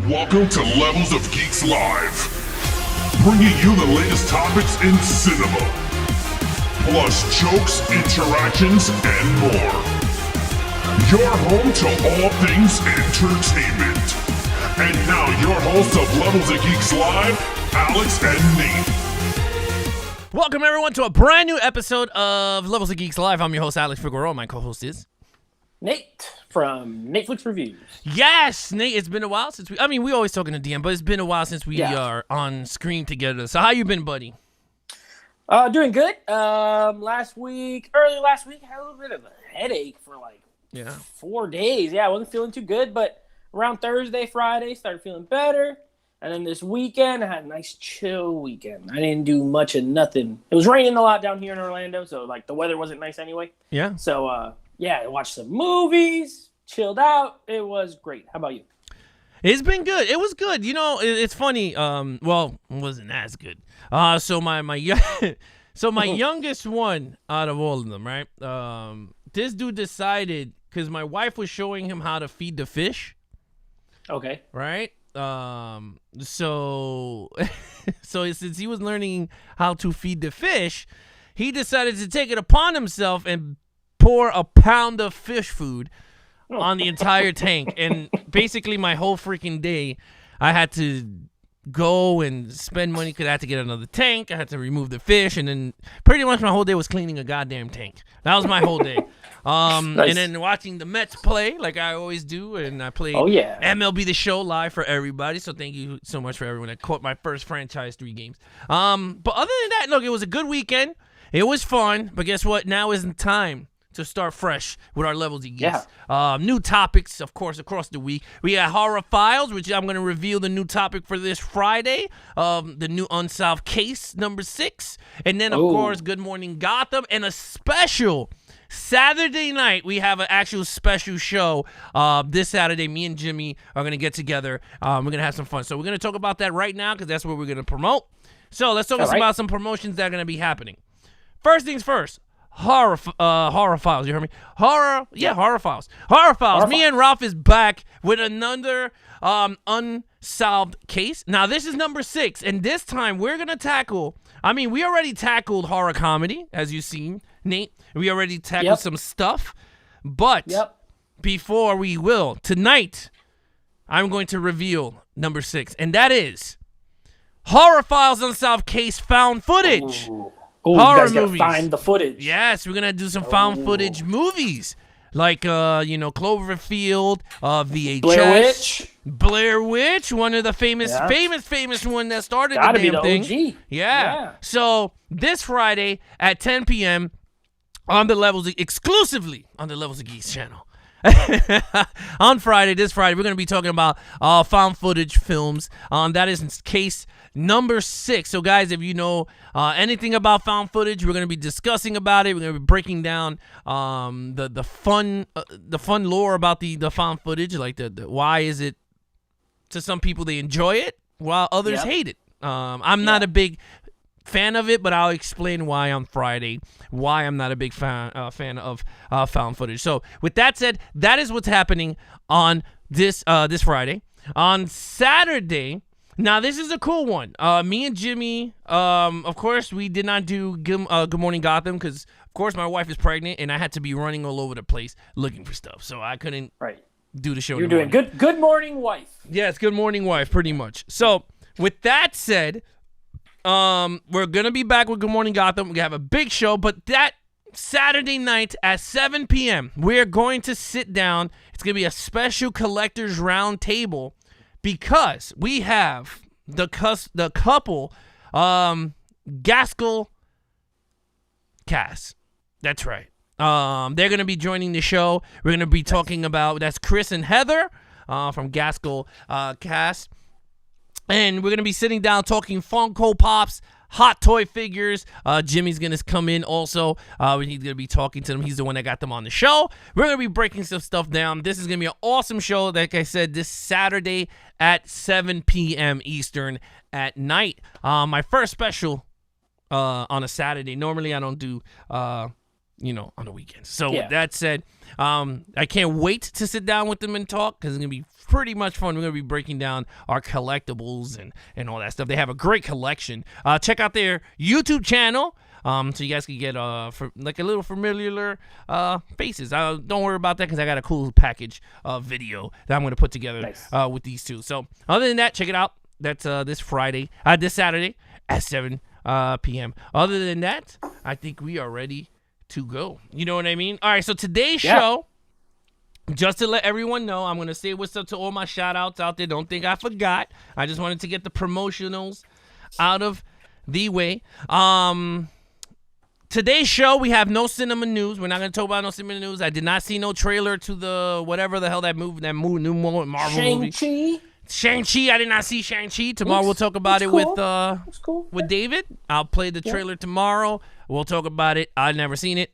Welcome to Levels of Geeks Live, bringing you the latest topics in cinema, plus jokes, interactions, and more. Your home to all things entertainment. And now your hosts of Levels of Geeks Live, Alex and Nate. Welcome everyone to a brand new episode of Levels of Geeks Live. I'm your host, Alex Figueroa. My co-host is Nate from Netflix Reviews. Yes, Nate, it's been a while since we always talking to DM, but it's been a while since we are on screen together. So how you been, buddy? Doing good. Early last week, I had a little bit of a headache for 4 days. Yeah, I wasn't feeling too good, but around Thursday, Friday, started feeling better. And then this weekend, I had a nice chill weekend. I didn't do much of nothing. It was raining a lot down here in Orlando, so the weather wasn't nice anyway. Yeah. So I watched some movies, chilled out. It was great. How about you? It's been good. It was good. You know, it's funny. It wasn't as good. So my youngest one out of all of them, right? This dude decided, because my wife was showing him how to feed the fish. Okay. Right? So since he was learning how to feed the fish, he decided to take it upon himself and pour a pound of fish food on the entire tank. And basically my whole freaking day, I had to go and spend money because I had to get another tank. I had to remove the fish, and then pretty much my whole day was cleaning a goddamn tank. That was my whole day. Nice. And then watching the Mets play like I always do, and I played MLB The Show live for everybody. So thank you so much for everyone that caught my first franchise 3 games. But other than that, look, it was a good weekend. It was fun, but guess what? Now isn't time to start fresh with our Levels of Geeks. New topics, of course, across the week. We got Horror Files, which I'm going to reveal the new topic for this Friday, the new Unsolved Case, number 6. And then, of course, Good Morning Gotham, and a special Saturday night. We have an actual special show. This Saturday, me and Jimmy are going to get together. We're going to have some fun. So we're going to talk about that right now because that's what we're going to promote. So let's talk about some promotions that are going to be happening. First things first. Horror Files, you heard me? Horror Files. Horror Files. Me and Ralph is back with another unsolved case. Now, this is number 6, and this time we're going to tackle, we already tackled horror comedy, as you've seen, Nate. We already tackled some stuff, but before we will, tonight, I'm going to reveal number 6, and that is Horror Files Unsolved Case Found Footage. Horror you guys movies. Find the footage. Yes, we're gonna do some found footage movies, like Cloverfield, VHS, Blair Witch, one of the famous one that started Gotta the damn be the thing. OG. Yeah. So this Friday at 10 p.m. exclusively on the Levels of Geeks channel. This Friday, we're going to be talking about found footage films. That is case number 6. So, guys, if you know anything about found footage, we're going to be discussing about it. We're going to be breaking down the fun lore about the found footage. Like the why is it to some people they enjoy it while others hate it. I'm not a big fan of it, but I'll explain why on Friday, why I'm not a big fan of found footage. So with that said, that is what's happening on this Friday. On Saturday, now this is a cool one. Me and Jimmy, of course, we did not do Good Morning Gotham because, of course, my wife is pregnant and I had to be running all over the place looking for stuff, so I couldn't do the show. You're doing Good Morning Wife. Yes, Good Morning Wife, pretty much. So with that said, we're gonna be back with Good Morning Gotham. We have a big show, but that Saturday night at 7 p.m. we're going to sit down. It's gonna be a special collectors round table because we have the couple Gaskell cast. That's right. They're gonna be joining the show. We're gonna be talking about that's Chris and Heather from Gaskell cast. And we're going to be sitting down talking Funko Pops, hot toy figures. Jimmy's going to come in also. He's going to be talking to them. He's the one that got them on the show. We're going to be breaking some stuff down. This is going to be an awesome show, like I said, this Saturday at 7 p.m. Eastern at night. My first special on a Saturday. Normally I don't do on the weekends. So with that said, I can't wait to sit down with them and talk because it's going to be pretty much fun. We're going to be breaking down our collectibles and all that stuff. They have a great collection. Check out their YouTube channel so you guys can get for, like a little familiar faces. Don't worry about that because I got a cool package video that I'm going to put together with these two. So other than that, check it out. That's this Saturday at 7 p.m. Other than that, I think we are ready to go. You know what I mean? All right, so today's show, just to let everyone know, I'm going to say what's up to all my shout-outs out there. Don't think I forgot. I just wanted to get the promotionals out of the way. Today's show, we have no cinema news. We're not going to talk about no cinema news. I did not see no trailer to the whatever the hell that new Marvel movie. Shang-Chi, I did not see Shang-Chi. Tomorrow we'll talk about it with David. I'll play the trailer tomorrow. We'll talk about it. I've never seen it.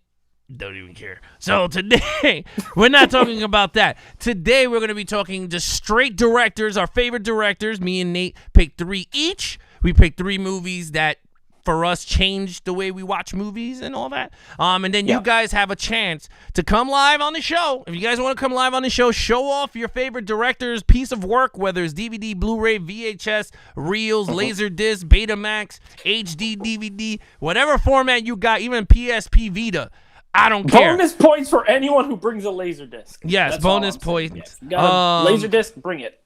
Don't even care. So today, we're not talking about that. Today, we're going to be talking just straight directors, our favorite directors. Me and Nate picked 3 each. We picked 3 movies that, for us, changed the way we watch movies and all that. And then you guys have a chance to come live on the show. If you guys want to come live on the show, show off your favorite director's piece of work, whether it's DVD, Blu-ray, VHS, Reels, Laserdisc, Betamax, HD, DVD, whatever format you got, even PSP Vita. I don't care. Bonus points for anyone who brings a Laserdisc. Yes, that's bonus points. Yes. Got a Laserdisc, bring it.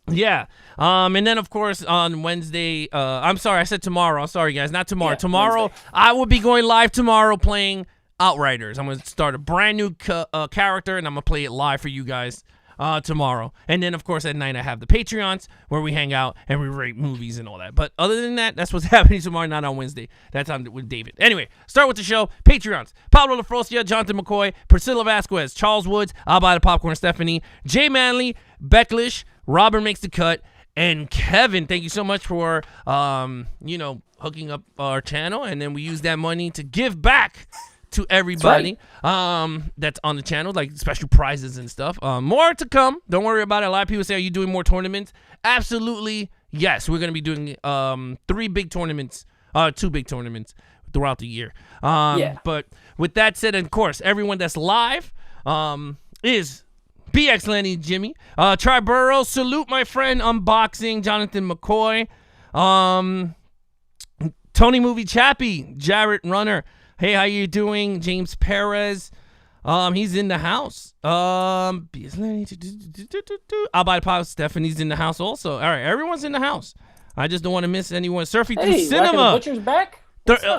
Yeah. And then, of course, on Wednesday, I'm sorry, I said tomorrow. Sorry, guys, not tomorrow. Yeah, tomorrow, Wednesday. I will be going live tomorrow playing Outriders. I'm going to start a brand new character, and I'm going to play it live for you guys tomorrow. And then, of course, at night, I have the Patreons where we hang out and we rate movies and all that. But other than that, that's what's happening tomorrow, not on Wednesday. That's on with David. Anyway, start with the show. Patreons. Pablo LaFrosia, Jonathan McCoy, Priscilla Vasquez, Charles Woods, I'll Buy the Popcorn, Stephanie, Jay Manley, Becklish, Robert Makes the Cut, and Kevin. Thank you so much for, hooking up our channel. And then we use that money to give back to everybody that's on the channel, like special prizes and stuff. More to come. Don't worry about it. A lot of people say, are you doing more tournaments? Absolutely, yes. We're going to be doing 2 big tournaments throughout the year. But with that said, of course, everyone that's live is BX Lenny, Jimmy, Triburo, salute my friend Unboxing, Jonathan McCoy, Tony Movie Chappie, Jarrett Runner. Hey, how you doing? James Perez. He's in the house. I'll Buy the Pop. Stephanie's in the house also. All right, everyone's in the house. I just don't want to miss anyone. Surfing through cinema. Wack of the Butcher's back.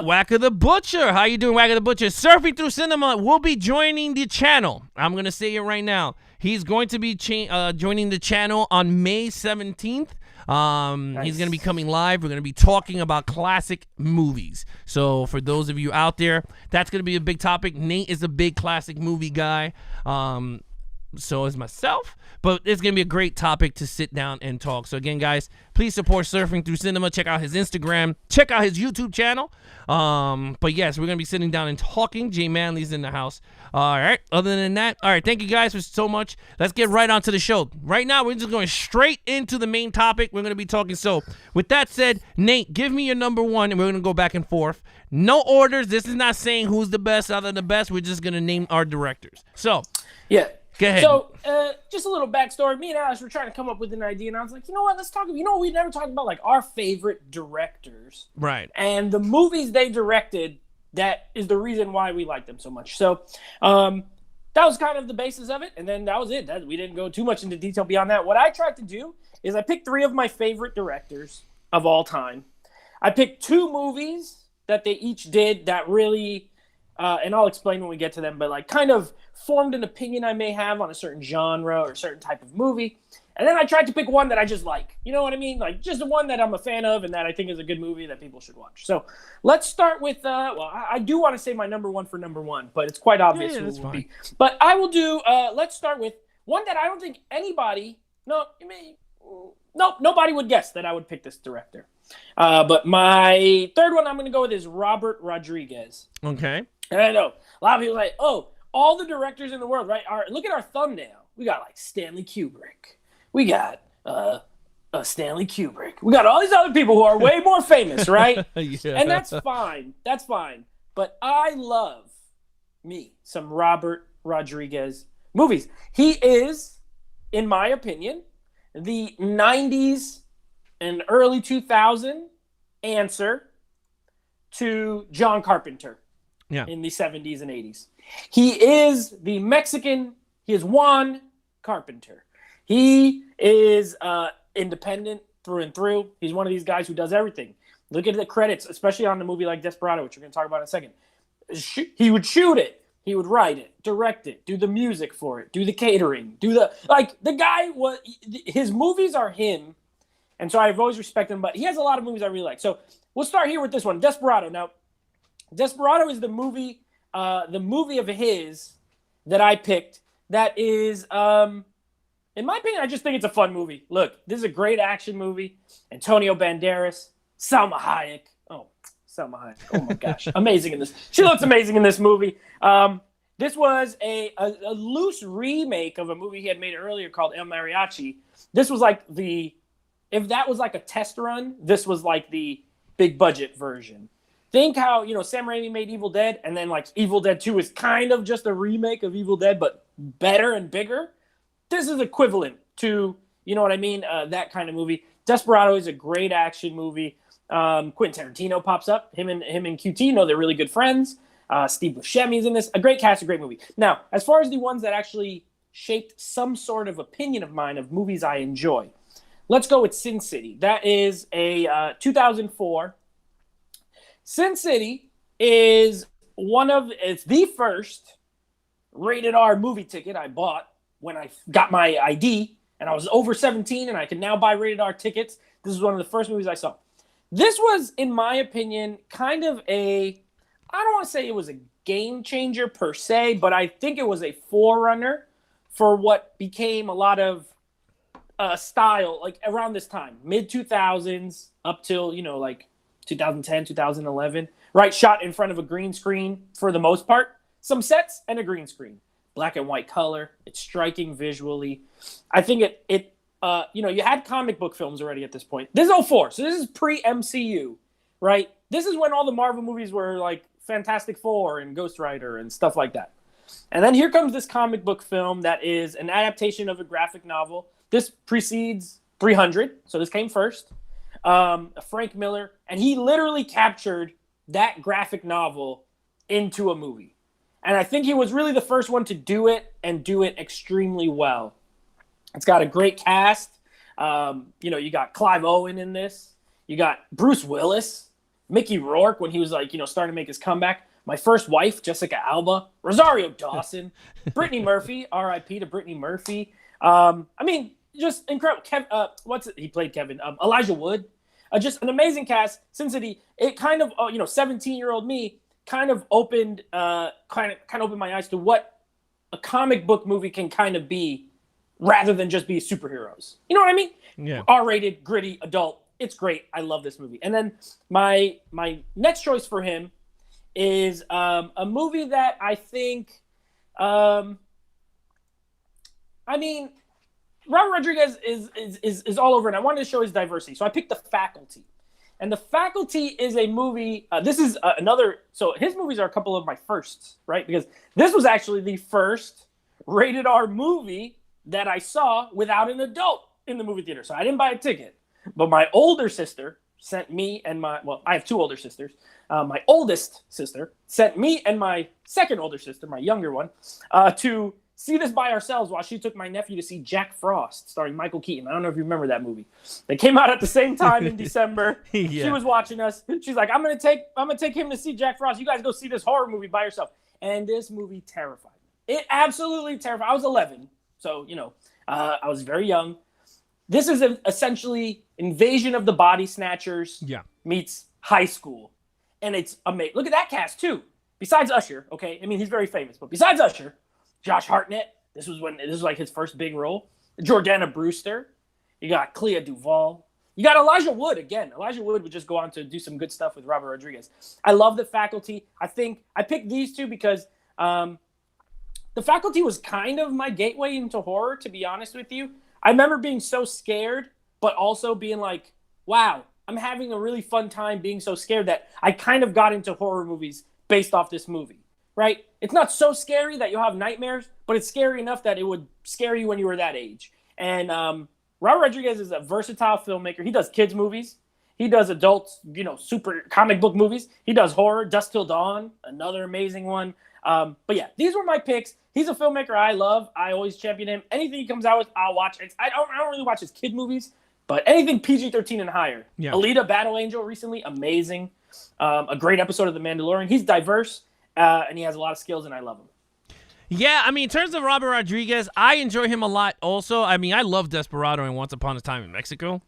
Wack of the Butcher. How you doing, Wack of the Butcher? Surfing through cinema will be joining the channel. I'm gonna say it right now. He's going to be joining the channel on May 17th. Nice. He's going to be coming live. We're going to be talking about classic movies. So for those of you out there, that's going to be a big topic. Nate is a big classic movie guy. So is myself. But it's going to be a great topic to sit down and talk. So again, guys, please support Surfing Through Cinema. Check out his Instagram. Check out his YouTube channel. But yes, we're going to be sitting down and talking. Jay Manley's in the house. All right. Other than that, all right. Thank you guys for so much. Let's get right on to the show. Right now, we're just going straight into the main topic. We're going to be talking. So with that said, Nate, give me your number 1, and we're going to go back and forth. No orders. This is not saying who's the best out of the best. We're just going to name our directors. So yeah. Go ahead. So, just a little backstory. Me and Alex were trying to come up with an idea, and I was like, you know what? Let's talk. We never talked about like our favorite directors, right? And the movies they directed. That is the reason why we like them so much. So, that was kind of the basis of it, and then that was it. We didn't go too much into detail beyond that. What I tried to do is I picked 3 of my favorite directors of all time. I picked 2 movies that they each did that really. And I'll explain when we get to them, but like kind of formed an opinion I may have on a certain genre or a certain type of movie. And then I tried to pick one that I just like. You know what I mean? Like just the one that I'm a fan of and that I think is a good movie that people should watch. So let's start with, I do want to say my number 1 for number 1, but it's quite obvious who it will be. But I will do, let's start with one that I don't think nobody would guess that I would pick this director. But my third one I'm going to go with is Robert Rodriguez. Okay. And I know a lot of people are like, oh, all the directors in the world, right? Look at our thumbnail. We got like Stanley Kubrick. We got Stanley Kubrick. We got all these other people who are way more famous, right? Yeah. And that's fine. That's fine. But I love me some Robert Rodriguez movies. He is, in my opinion, the 90s and early 2000 answer to John Carpenter in the 70s and 80s. He is the Mexican. He is Juan Carpenter. He is independent through and through. He's one of these guys who does everything. Look at the credits, especially on a movie like Desperado, which we're going to talk about in a second. He would shoot it. He would write it, direct it, do the music for it, do the catering, the guy was, his movies are him. And so I've always respected him, but he has a lot of movies I really like. So we'll start here with this one, Desperado. Now, Desperado is the movie of his that I picked that is, in my opinion, I just think it's a fun movie. Look, this is a great action movie. Antonio Banderas, Salma Hayek. Oh, Salma Hayek. Oh my gosh. Amazing in this. She looks amazing in this movie. This was a loose remake of a movie he had made earlier called El Mariachi. This was like if that was like a test run, this was like the big budget version. Think how, Sam Raimi made Evil Dead, and then like Evil Dead 2 is kind of just a remake of Evil Dead, but better and bigger. This is equivalent to, you know what I mean? That kind of movie. Desperado is a great action movie. Quentin Tarantino pops up. Him and QT, they're really good friends. Steve Buscemi's in this. A great cast, a great movie. Now, as far as the ones that actually shaped some sort of opinion of mine of movies I enjoy, let's go with Sin City. That is a 2004. Sin City is it's the first rated R movie ticket I bought when I got my ID, and I was over 17, and I can now buy rated R tickets. This is one of the first movies I saw. This was, in my opinion, kind of I don't want to say it was a game changer per se, but I think it was a forerunner for what became a lot of style, like around this time, mid-2000s up till, 2010, 2011, right? Shot in front of a green screen for the most part. Some sets and a green screen. Black and white color. It's striking visually. I think you had comic book films already at this point. This is 2004, so this is pre-MCU, right? This is when all the Marvel movies were like Fantastic Four and Ghost Rider and stuff like that. And then here comes this comic book film that is an adaptation of a graphic novel. This precedes 300, so this came first. Frank Miller, and he literally captured that graphic novel into a movie. And I think he was really the first one to do it and do it extremely well. It's got a great cast. You got Clive Owen in this. You got Bruce Willis, Mickey Rourke when he was starting to make his comeback. My First Wife, Jessica Alba, Rosario Dawson, Brittany Murphy, R.I.P. to Brittany Murphy. Just incredible. He played Kevin. Elijah Wood. Just an amazing cast. Sin City. It kind of 17-year-old me kind of opened opened my eyes to what a comic book movie can kind of be, rather than just be superheroes. You know what I mean? Yeah. R-rated, gritty, adult. It's great. I love this movie. And then my next choice for him is a movie that I think, Robert Rodriguez is all over, and I wanted to show his diversity. So I picked The Faculty. And The Faculty is a movie, this is another, so his movies are a couple of my firsts, right? Because this was actually the first rated R movie that I saw without an adult in the movie theater. So I didn't buy a ticket. But my older sister sent me and I have two older sisters. My oldest sister sent me and my second older sister, my younger one, to see this by ourselves while she took my nephew to see Jack Frost, starring Michael Keaton. I don't know if you remember that movie. They came out at the same time in December. Yeah. She was watching us. She's like, I'm gonna take him to see Jack Frost. You guys go see this horror movie by yourself. And this movie terrified me. It absolutely terrified. I was 11, so I was very young. This is essentially Invasion of the Body Snatchers meets high school, and it's amazing. Look at that cast too. Besides Usher, okay, he's very famous, but besides Usher, Josh Hartnett. This was like his first big role. Jordana Brewster. You got Clea Duvall. You got Elijah Wood again. Elijah Wood would just go on to do some good stuff with Robert Rodriguez. I love The Faculty. I think I picked these two because The Faculty was kind of my gateway into horror, to be honest with you. I remember being so scared, but also being like, wow, I'm having a really fun time being so scared that I kind of got into horror movies based off this movie. right? It's not so scary that you'll have nightmares, but it's scary enough that it would scare you when you were that age. And Robert Rodriguez is a versatile filmmaker. He does kids movies. He does adults, super comic book movies. He does horror, Dusk Till Dawn, another amazing one. But yeah, these were my picks. He's a filmmaker I love. I always champion him. Anything he comes out with, I'll watch. I don't really watch his kid movies, but anything PG-13 and higher. Yeah. Alita, Battle Angel recently, amazing. A great episode of The Mandalorian. He's diverse, and he has a lot of skills, and I love him. Yeah, I mean, in terms of Robert Rodriguez, I enjoy him a lot also. I mean, I love Desperado and Once Upon a Time in Mexico.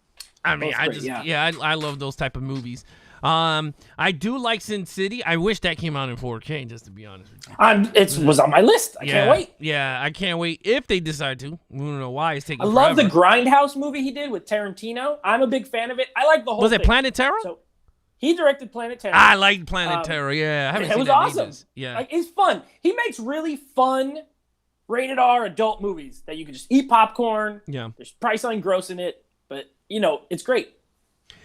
I mean, I love those type of movies. I do like Sin City. I wish that came out in 4K, just to be honest with you. It was on my list. I can't wait. Yeah, I can't wait if they decide to. We don't know why it's taking forever. Love the Grindhouse movie he did with Tarantino. I'm a big fan of it. I like the whole thing. Was it Planet Terror? So, he directed Planet Terror. I like Planet Terror, yeah. I haven't seen that awesome. Ages. Yeah. Like, it's fun. He makes really fun, rated R adult movies that you can just eat popcorn. Yeah. There's probably something gross in it, but, it's great.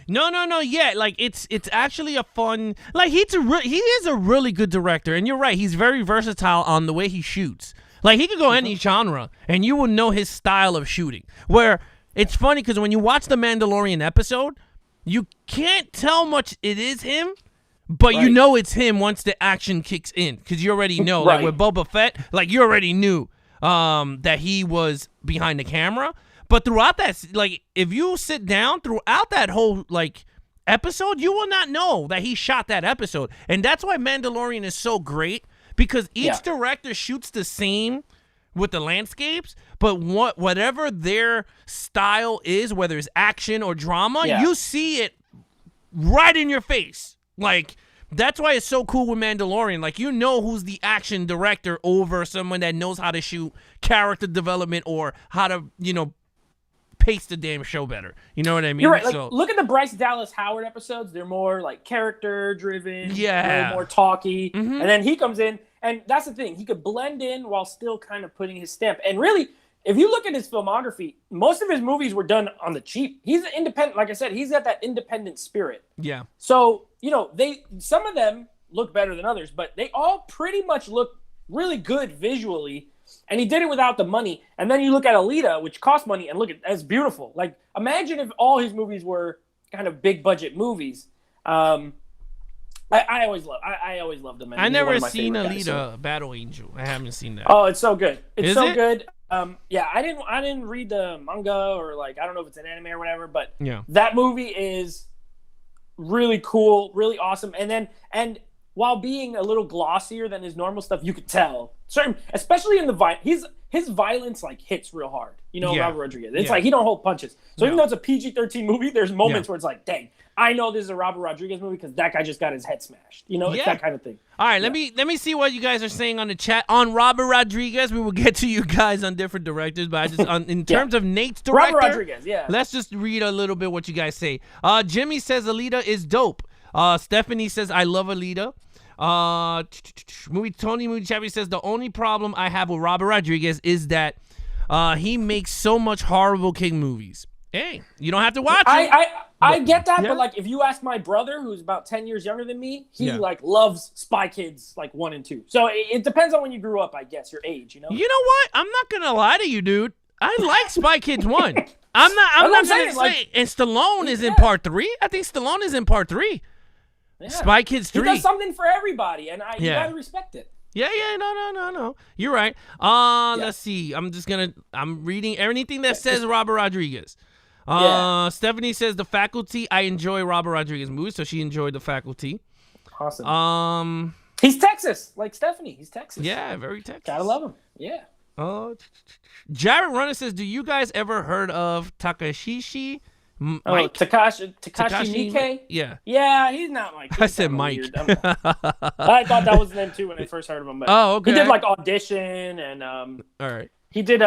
No. Yeah, like it's actually a fun. Like he is a really good director, and you're right. He's very versatile on the way he shoots. Like he could go any genre, and you will know his style of shooting. Where it's funny because when you watch the Mandalorian episode, you can't tell much it is him, but you know it's him once the action kicks in because you already know. Like with Boba Fett, like you already knew that he was behind the camera. But throughout that, like, if you sit down throughout that whole, like, episode, you will not know that he shot that episode. And that's why Mandalorian is so great, because each director shoots the same with the landscapes, but whatever their style is, whether it's action or drama, you see it right in your face. Like, that's why it's so cool with Mandalorian. Like, you know who's the action director over someone that knows how to shoot character development or how to, pace the damn show better. You know what I mean? You're right. Like, look at the Bryce Dallas Howard episodes. They're more like character driven. Yeah. More talky. Mm-hmm. And then he comes in, and that's the thing. He could blend in while still kind of putting his stamp. And really, if you look at his filmography, most of his movies were done on the cheap. He's independent. Like I said, he's got that independent spirit. Yeah. So, some of them look better than others, but they all pretty much look really good visually. And he did it without the money. And then you look at Alita, which cost money, and look at that's beautiful. Like, imagine if all his movies were kind of big budget movies. I always loved them. I never seen Alita Battle Angel. I haven't seen that. Oh, it's so good. It's so good. Yeah, I didn't read the manga or I don't know if it's an anime or whatever, but that movie is really cool, really awesome. And while being a little glossier than his normal stuff, you could tell especially in his violence hits real hard. Robert Rodriguez. It's like he don't hold punches. So even though it's a PG-13 movie, there's moments where it's like, dang, I know this is a Robert Rodriguez movie because that guy just got his head smashed. It's that kind of thing. All right, let me see what you guys are saying on the chat on Robert Rodriguez. We will get to you guys on different directors, but I just in terms of Nate's director, Robert Rodriguez. Yeah. Let's just read a little bit what you guys say. Jimmy says Alita is dope. Stephanie says I love Alita. Movie Chappie says the only problem I have with Robert Rodriguez is that he makes so much horrible king movies. Hey, you don't have to watch it. I get that, but if you ask my brother, who's about 10 years younger than me, he loves Spy Kids 1 and 2. So it depends on when you grew up, I guess, your age. You know what? I'm not gonna lie to you, dude. I like Spy Kids 1. I'm not gonna say. And Stallone is in part 3. I think Stallone is in part 3. Yeah. Spy Kids 3. He does something for everybody, and you gotta respect it. Yeah, no. You're right. Let's see. I'm reading anything that says Robert Rodriguez. Stephanie says The Faculty. I enjoy Robert Rodriguez movies, so she enjoyed The Faculty. Awesome. He's Texas, like Stephanie. He's Texas. Yeah, very Texas. Gotta love him. Yeah. Jared Runner says, do you guys ever heard of Takashi? Takashi Miike? Yeah. Yeah, he's not like... I said Mike. I thought that was him too when I first heard of him. But okay. He did Audition and... All right. He did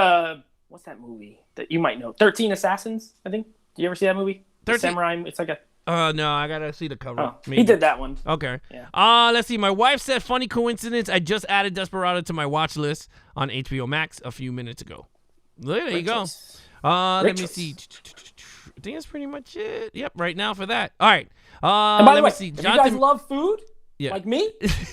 what's that movie that you might know? 13 Assassins, I think. Did you ever see that movie? 13? Samurai. It's like a... no, I gotta see the cover. He did that one. Okay. Yeah. Let's see. My wife said, funny coincidence, I just added Desperado to my watch list on HBO Max a few minutes ago. There you go. Let me see. I think that's pretty much it. Yep, right now for that. All right. And by the way, if you guys love food, like me,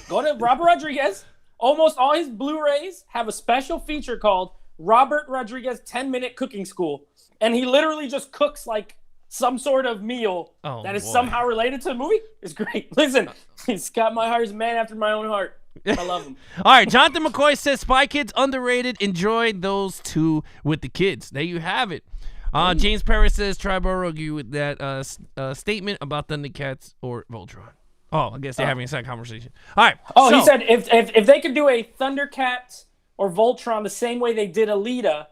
go to Robert Rodriguez. almost all his Blu-rays have a special feature called Robert Rodriguez 10-Minute Cooking School. And he literally just cooks like some sort of meal that is somehow related to the movie. It's great. Listen, he's got my heart. He's a man after my own heart. I love him. All right, Jonathan McCoy says Spy Kids underrated. Enjoyed those two with the kids. There you have it. James Perry says Triborough agree with that statement about Thundercats or Voltron. Oh, I guess they're having a side conversation. All right. Oh, so, he said if they could do a Thundercats or Voltron the same way they did Alita,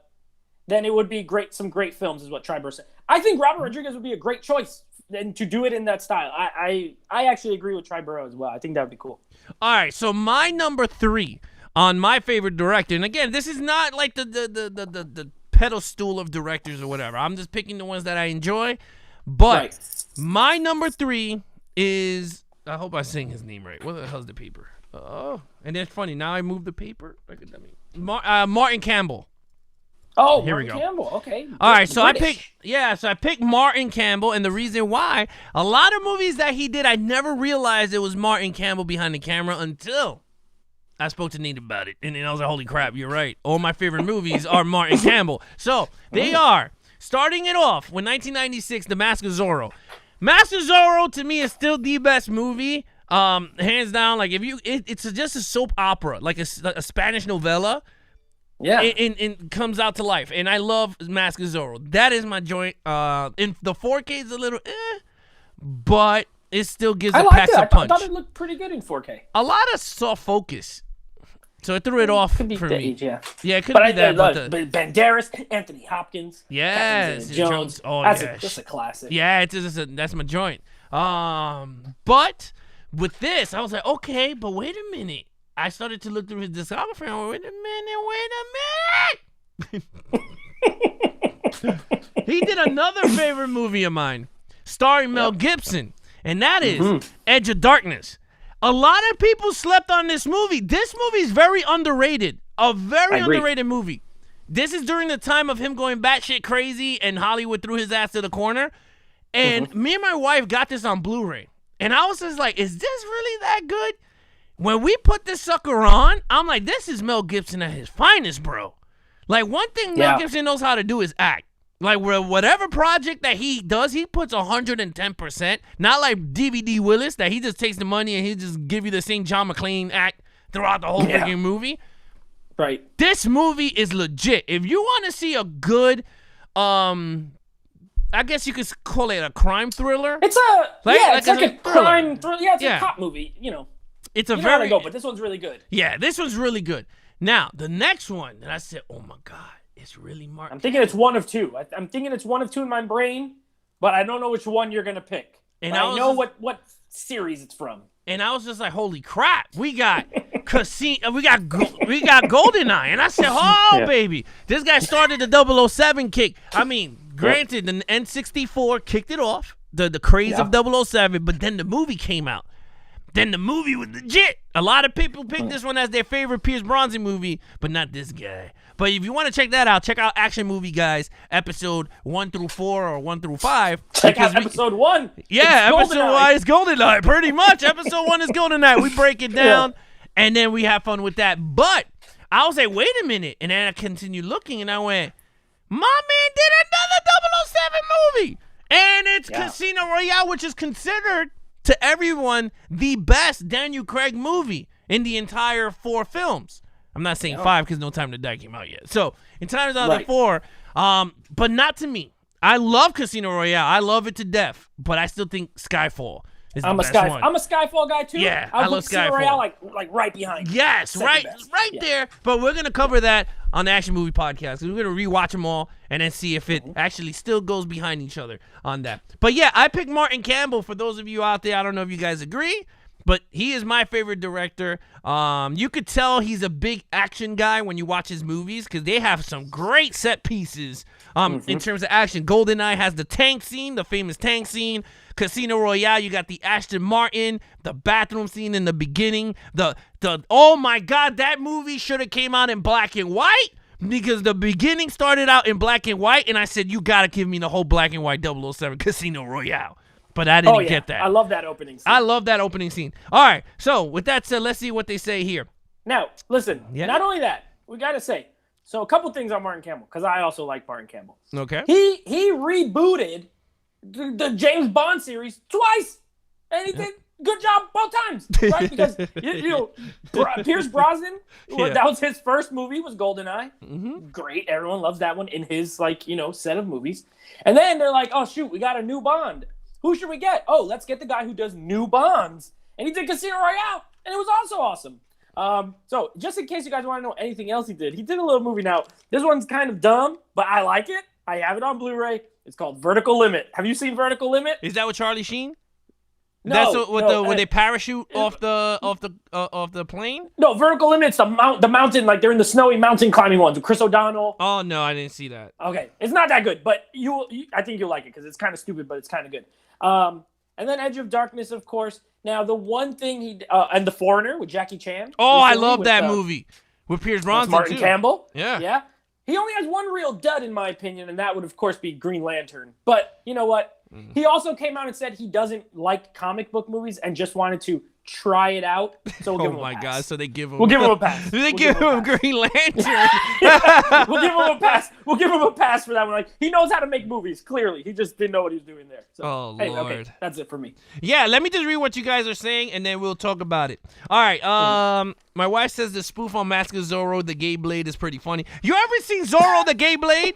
then it would be great. Some great films is what Triborough said. I think Robert Rodriguez would be a great choice and to do it in that style. I actually agree with Triborough as well. I think that would be cool. All right, so my number 3 on my favorite director, and again, this is not like the pedestal of directors or whatever. I'm just picking the ones that I enjoy. But my number 3 is, I hope I sing his name right. What the hell's the paper? Oh, and it's funny. Now I moved the paper. Martin Campbell. Oh, here Martin we go. Campbell. Okay. All right, so I picked Martin Campbell, and the reason why, a lot of movies that he did, I never realized it was Martin Campbell behind the camera until I spoke to Nate about it, and then I was like, holy crap, you're right. All my favorite movies are Martin Campbell. So they are, starting it off with 1996, The Mask of Zorro. Mask of Zorro, to me, is still the best movie, hands down. Like, it's just a soap opera, like a Spanish novella. Yeah, and comes out to life, and I love Mask of Zorro. That is my joint. In the 4K is a little, but it still gives a pack a punch. I thought it looked pretty good in 4K. A lot of soft focus, so it threw it off for me. Yeah, it could be that. But Banderas, Anthony Hopkins, yes, Jones. Oh, that's a classic. Yeah, that's my joint. But with this, I was like, okay, but wait a minute. I started to look through his discography and wait a minute. He did another favorite movie of mine, starring Mel Gibson, and that is Edge of Darkness. A lot of people slept on this movie. This movie is very underrated. A very underrated movie. This is during the time of him going batshit crazy and Hollywood threw his ass to the corner. And me and my wife got this on Blu-ray. And I was just like, is this really that good? When we put this sucker on, I'm like, this is Mel Gibson at his finest, bro. Like, one thing Mel Gibson knows how to do is act. Like, whatever project that he does, he puts 110%. Not like DVD Willis, that he just takes the money and he just give you the same John McClane act throughout the whole freaking movie. Right. This movie is legit. If you want to see a good, I guess you could call it a crime thriller. It's like a crime thriller. Yeah, it's a cop movie, you know. It's a very go, but this one's really good. Yeah, this one's really good. Now, the next one that I said, oh my God, it's really Martin. I'm thinking it's one of two. I'm thinking it's one of two in my brain, but I don't know which one you're gonna pick. And I know what series it's from. And I was just like, holy crap, we got Casino, we got GoldenEye, and I said, baby, this guy started the 007 kick. I mean, granted, the N64 kicked it off, the craze of 007, but then the movie came out. Then the movie was legit. A lot of people pick this one as their favorite Pierce Brosnan movie, but not this guy. But if you want to check that out, check out Action Movie Guys, episode 1 through 4 or 1 through 5. Check out episode 1. Yeah, episode 1 is GoldenEye, pretty much. Episode 1 is GoldenEye. We break it down, and then we have fun with that. But I was like, wait a minute. And then I continued looking, and I went, my man did another 007 movie. And it's Casino Royale, which is considered to everyone the best Daniel Craig movie in the entire 4 films. I'm not saying 5 because No Time to Die came out yet. So in terms of the 4, but not to me. I love Casino Royale. I love it to death, but I still think Skyfall is the best one. I'm a Skyfall guy too. Yeah, I love Casino Skyfall. Royale like right behind. Yes, right there. But we're gonna cover that on the Action Movie Podcast. We're gonna rewatch them all and then see if it actually still goes behind each other on that. But yeah, I picked Martin Campbell. For those of you out there, I don't know if you guys agree, but he is my favorite director. You could tell he's a big action guy when you watch his movies because they have some great set pieces in terms of action. GoldenEye has the tank scene, the famous tank scene. Casino Royale, you got the Aston Martin, the bathroom scene in the beginning. The oh my God, that movie should have came out in black and white because the beginning started out in black and white, and I said, you got to give me the whole black and white 007 Casino Royale. But I didn't get that. I love that opening scene. I love that opening scene. All right, so with that said, let's see what they say here. Now, listen, not only that, we got to say, so a couple things on Martin Campbell, because I also like Martin Campbell. Okay. He rebooted the James Bond series twice, and he did good job both times, right? Because, Pierce Brosnan, that was his first movie, was GoldenEye. Mm-hmm. Great. Everyone loves that one in his, set of movies. And then they're like, oh, shoot, we got a new Bond. Who should we get? Oh, let's get the guy who does new Bonds. And he did Casino Royale, and it was also awesome. So just in case you guys want to know anything else he did a little movie. Now, this one's kind of dumb, but I like it. I have it on Blu-ray. It's called Vertical Limit. Have you seen Vertical Limit? Is that with Charlie Sheen? No, that's where they parachute off the plane? No, Vertical Limit's the mountain, like they're in the snowy mountain climbing ones with Chris O'Donnell. Oh no, I didn't see that. Okay, it's not that good, but I think you'll like it because it's kind of stupid, but it's kind of good. And then Edge of Darkness, of course. Now the one thing and The Foreigner with Jackie Chan. Oh, I love that movie with Pierce Brosnan. Martin Campbell. Yeah. He only has one real dud, in my opinion, and that would, of course, be Green Lantern. But you know what? He also came out and said he doesn't like comic book movies and just wanted to try it out. So we'll give him a pass. God! So they give him. We'll give him a pass. They give him Green Lantern. We'll give him a pass. We'll give him a pass for that one. Like, he knows how to make movies. Clearly, he just didn't know what he was doing there. So, Lord. Okay, that's it for me. Yeah, let me just read what you guys are saying, and then we'll talk about it. All right. My wife says the spoof on Mask of Zorro, the Gay Blade, is pretty funny. You ever seen Zorro, the Gay Blade?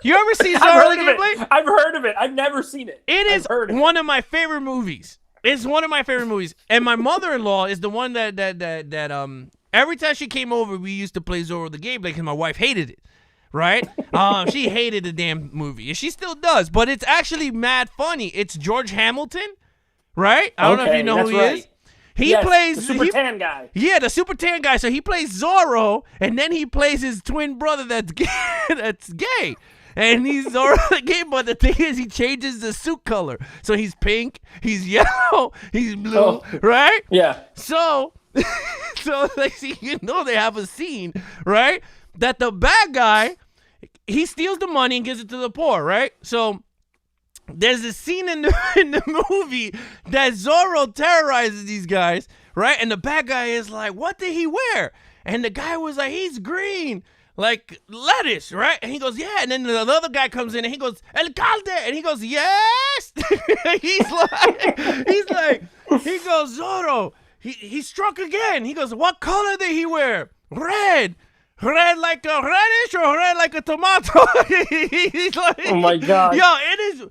You ever seen Zorro, the Gay Blade? I've heard of it. I've never seen it. It is one of my favorite movies. It's one of my favorite movies. And my mother-in-law is the one that every time she came over, we used to play Zorro the Gay Blade because my wife hated it, right? She hated the damn movie. And she still does, but it's actually mad funny. It's George Hamilton, right? I don't know if you know who he is. He plays the super tan guy. Yeah, the super tan guy. So he plays Zorro, and then he plays his twin brother that's gay. That's gay. And he's Zorro the Gay, but the thing is, he changes the suit color. So he's pink, he's yellow, he's blue, right? Yeah. So they have a scene, right? That the bad guy, he steals the money and gives it to the poor, right? So there's a scene in the movie that Zorro terrorizes these guys, right? And the bad guy is like, what did he wear? And the guy was like, he's green. Like lettuce, right? And he goes, yeah. And then the other guy comes in and he goes, Alcalde. And he goes, yes. He goes, Zorro. He struck again. He goes, what color did he wear? Red. Red like a radish or red like a tomato? He's like, oh my God. Yo, it is.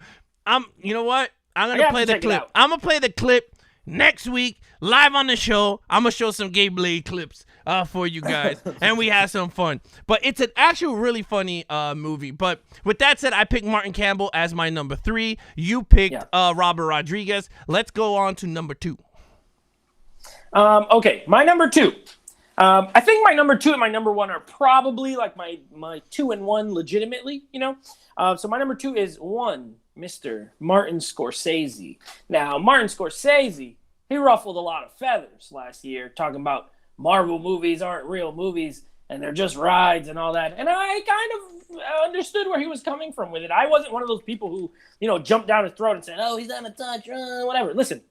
You know what? I'm going to play the clip. I'm going to play the clip next week live on the show. I'm going to show some Gay Blade clips for you guys, and we had some fun. But it's an actual really funny movie. But with that said, I picked Martin Campbell as my number 3. You picked Robert Rodriguez. Let's go on to number 2. Okay, my number 2. I think my number 2 and my number 1 are probably like my 2 and 1 legitimately, So my number 2 is Mr. Martin Scorsese. Now, Martin Scorsese, he ruffled a lot of feathers last year talking about Marvel movies aren't real movies and they're just rides and all that. And I kind of understood where he was coming from with it. I wasn't one of those people who, jumped down his throat and said, oh, he's on a touch, whatever. Listen,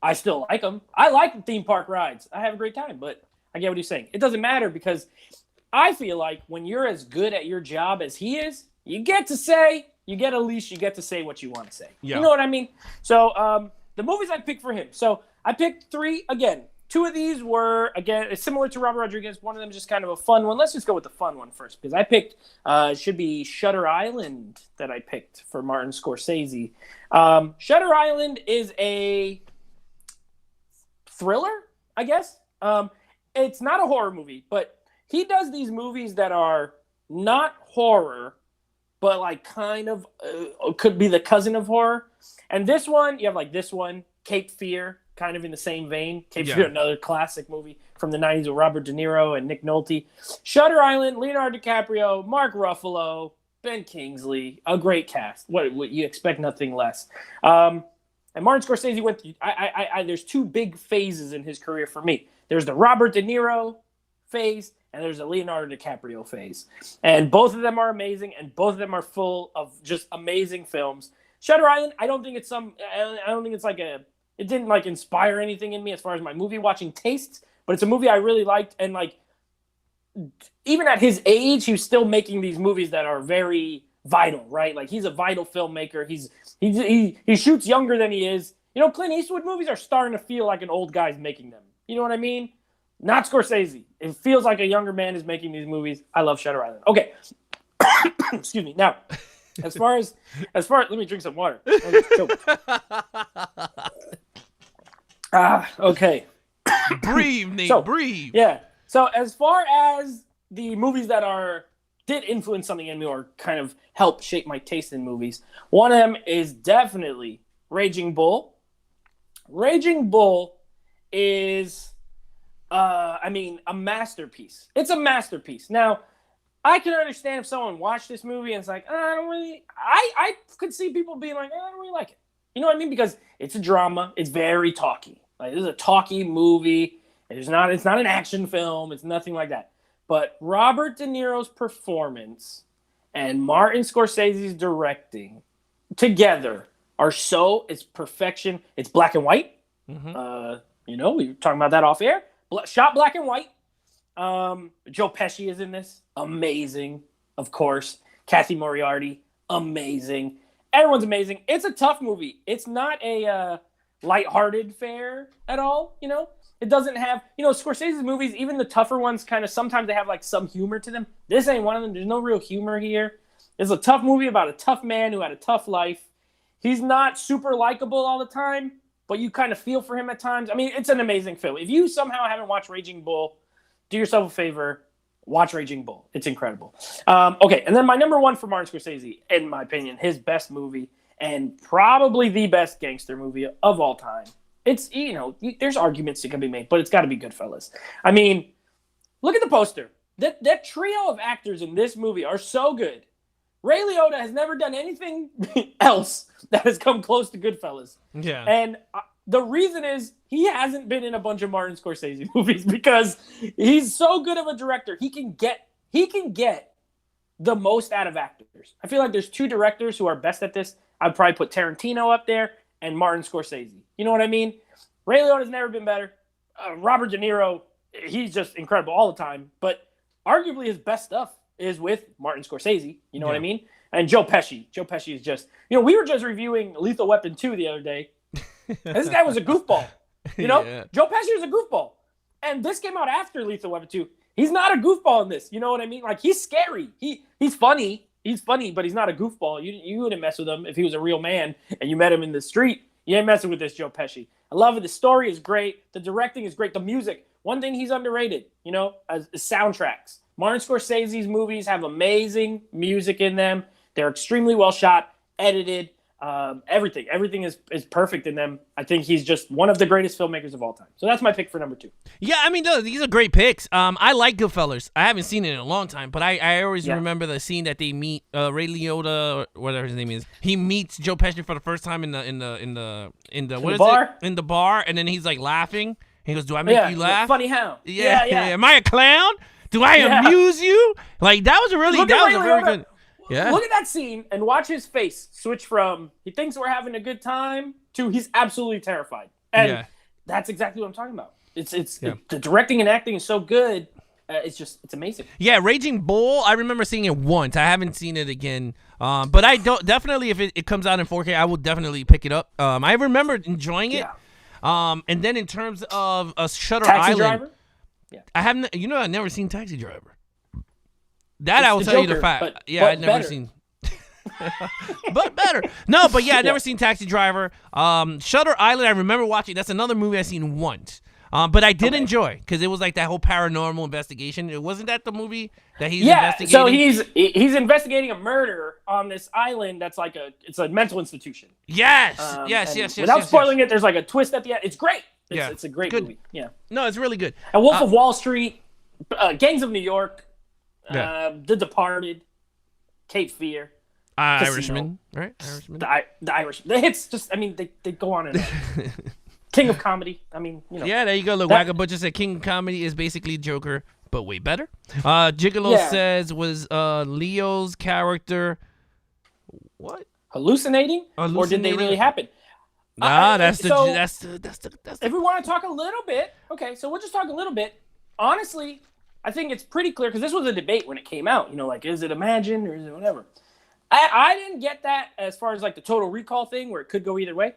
I still like him. I like theme park rides. I have a great time, but I get what he's saying. It doesn't matter because I feel like when you're as good at your job as he is, you get to say what you want to say. Yeah. You know what I mean? So the movies I picked for him. So I picked 3 again. 2 of these were, again, similar to Robert Rodriguez. One of them is just kind of a fun one. Let's just go with the fun one first because I picked, it should be Shutter Island that I picked for Martin Scorsese. Shutter Island is a thriller, I guess. It's not a horror movie, but he does these movies that are not horror, but like kind of could be the cousin of horror. And this one, you have like this one, Cape Fear, kind of in the same vein. Cape Fear, another classic movie from the 90s with Robert De Niro and Nick Nolte. Shutter Island, Leonardo DiCaprio, Mark Ruffalo, Ben Kingsley, a great cast. What you expect nothing less. And Martin Scorsese went through, there's 2 big phases in his career for me. There's the Robert De Niro phase, and there's the Leonardo DiCaprio phase. And both of them are amazing, and both of them are full of just amazing films. Shutter Island, I don't think it's like it didn't like inspire anything in me as far as my movie watching tastes, but it's a movie I really liked. And like, even at his age, he was still making these movies that are very vital, right? Like he's a vital filmmaker. He shoots younger than he is. You know, Clint Eastwood movies are starting to feel like an old guy's making them. You know what I mean? Not Scorsese. It feels like a younger man is making these movies. I love Shutter Island. Okay. Excuse me. Now, as far as let me drink some water. Okay. Breathe, Nate. Breathe. Yeah. So as far as the movies that did influence something in me or kind of help shape my taste in movies, one of them is definitely Raging Bull. Raging Bull is, a masterpiece. It's a masterpiece. Now, I can understand if someone watched this movie and it's like, I could see people being like, I don't really like it. You know what I mean? Because it's a drama. It's very talky. Like, this is a talky movie. It's not an action film. It's nothing like that. But Robert De Niro's performance and Martin Scorsese's directing together it's perfection. It's black and white. Mm-hmm. We were talking about that off air. Shot black and white. Joe Pesci is in this. Amazing, of course. Kathy Moriarty, amazing. Everyone's amazing. It's a tough movie. It's not a lighthearted fare at all, you know? It doesn't have, Scorsese's movies, even the tougher ones, kind of sometimes they have like some humor to them. This ain't one of them. There's no real humor here. It's a tough movie about a tough man who had a tough life. He's not super likable all the time, but you kind of feel for him at times. I mean, it's an amazing film. If you somehow haven't watched Raging Bull, do yourself a favor, watch Raging Bull. It's incredible. Okay, and then my number one for Martin Scorsese, in my opinion, his best movie, and probably the best gangster movie of all time. It's, there's arguments that can be made, but it's got to be Goodfellas. I mean, look at the poster. That trio of actors in this movie are so good. Ray Liotta has never done anything else that has come close to Goodfellas. Yeah. And the reason is he hasn't been in a bunch of Martin Scorsese movies because he's so good of a director. He can get the most out of actors. I feel like there's two directors who are best at this. I'd probably put Tarantino up there and Martin Scorsese. You know what I mean? Ray Liotta's never been better. Robert De Niro, he's just incredible all the time. But arguably his best stuff is with Martin Scorsese. You know what I mean? And Joe Pesci. Joe Pesci is just, we were just reviewing Lethal Weapon 2 the other day. This guy was a goofball. Yeah. Joe Pesci was a goofball. And this came out after Lethal Weapon 2. He's not a goofball in this. You know what I mean? Like, he's scary. He's funny. He's funny, but he's not a goofball. You wouldn't mess with him if he was a real man and you met him in the street. You ain't messing with this Joe Pesci. I love it. The story is great. The directing is great. The music. One thing he's underrated, is soundtracks. Martin Scorsese's movies have amazing music in them. They're extremely well shot, edited. Everything is perfect in them. I think he's just one of the greatest filmmakers of all time. So that's my pick for number 2. Yeah, I mean, these are great picks. I like Goodfellas. I haven't seen it in a long time, but I always remember the scene that they meet Ray Liotta, or whatever his name is. He meets Joe Pesci for the first time in the bar, and then he's like laughing. He goes, "Do I make you laugh? Funny how? Yeah. Am I a clown? Do I amuse you?" Like that was a very good. Yeah. Look at that scene and watch his face switch from he thinks we're having a good time to he's absolutely terrified. And that's exactly what I'm talking about. The directing and acting is so good. It's amazing. Yeah, Raging Bull, I remember seeing it once. I haven't seen it again. But I don't definitely if it comes out in 4K, I will definitely pick it up. I remember enjoying it. And then in terms of Shutter Island, Driver? Yeah. I've never seen Taxi Driver. That I will tell you the fact. I've never seen. But better. No, but I've never seen Taxi Driver. Shutter Island, I remember watching. That's another movie I've seen once. But I did enjoy because it was like that whole paranormal investigation. It wasn't that the movie that he's investigating. So he's investigating a murder on this island that's like it's a mental institution. Yes. Without spoiling it, there's like a twist at the end. It's great. It's a great movie. Yeah. No, it's really good. And Wolf of Wall Street, Gangs of New York, The Departed, Cape Fear. Irishman, right? The Irishman. The hits just, they go on and on. King of Comedy. Yeah, there you go. Look, Wagga Butcher said King of Comedy is basically Joker, but way better. Gigolo says, was Leo's character what? Hallucinating? Or did they really happen? That's the. If we want to talk a little bit, okay, so we'll just talk a little bit. Honestly, I think it's pretty clear because this was a debate when it came out. Like, is it imagined or is it whatever? I didn't get that as far as like the Total Recall thing where it could go either way.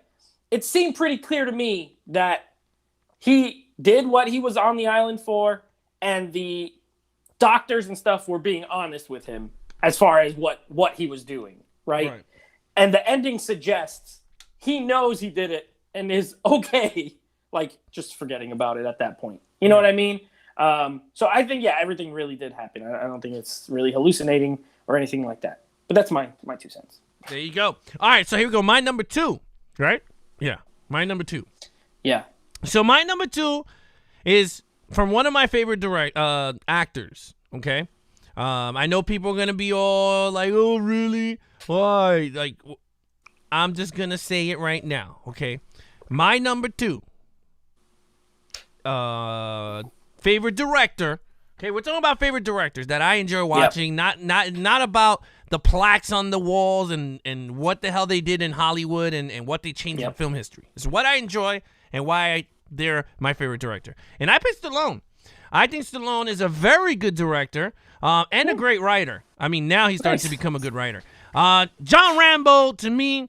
It seemed pretty clear to me that he did what he was on the island for, and the doctors and stuff were being honest with him as far as what he was doing, right? And the ending suggests he knows he did it and is okay, like just forgetting about it at that point. You know what I mean? So I think, everything really did happen. I don't think it's really hallucinating or anything like that. But that's my 2 cents. There you go. All right, so here we go. My number 2, right? Yeah, my number 2. Yeah. So my number 2 is from one of my favorite actors, okay? I know people are going to be all like, oh, really? Why? Like, I'm just going to say it right now, okay? My number 2 favorite director. Okay, we're talking about favorite directors that I enjoy watching, not about the plaques on the walls and what the hell they did in Hollywood and what they changed in film history. It's what I enjoy and why they're my favorite director. And I picked Stallone. I think Stallone is a very good director and a great writer. I mean, now he's starting to become a good writer. John Rambo, to me,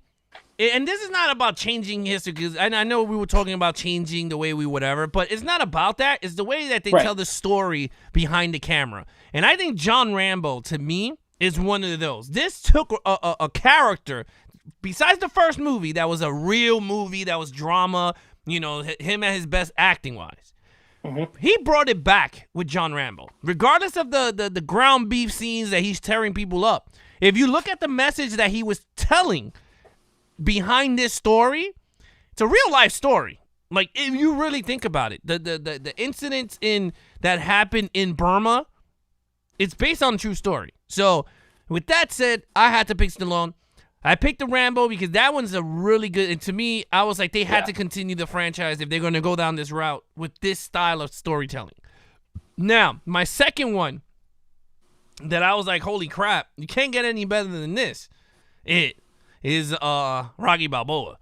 and this is not about changing history, because I know we were talking about changing the way we whatever, but it's not about that. It's the way that they tell the story behind the camera. And I think John Rambo, to me, is one of those. This took a character, besides the first movie, that was a real movie, that was drama, him at his best acting-wise. Mm-hmm. He brought it back with John Rambo. Regardless of the ground beef scenes that he's tearing people up, if you look at the message that he was telling behind this story, it's a real life story. Like, if you really think about it, the incidents that happened in Burma, it's based on a true story. So with that said, I had to pick Stallone. I picked the Rambo because that one's a really good, and to me, I was like, they had to continue the franchise if they're going to go down this route with this style of storytelling. Now, my second one that I was like, holy crap, you can't get any better than this. It is Rocky Balboa.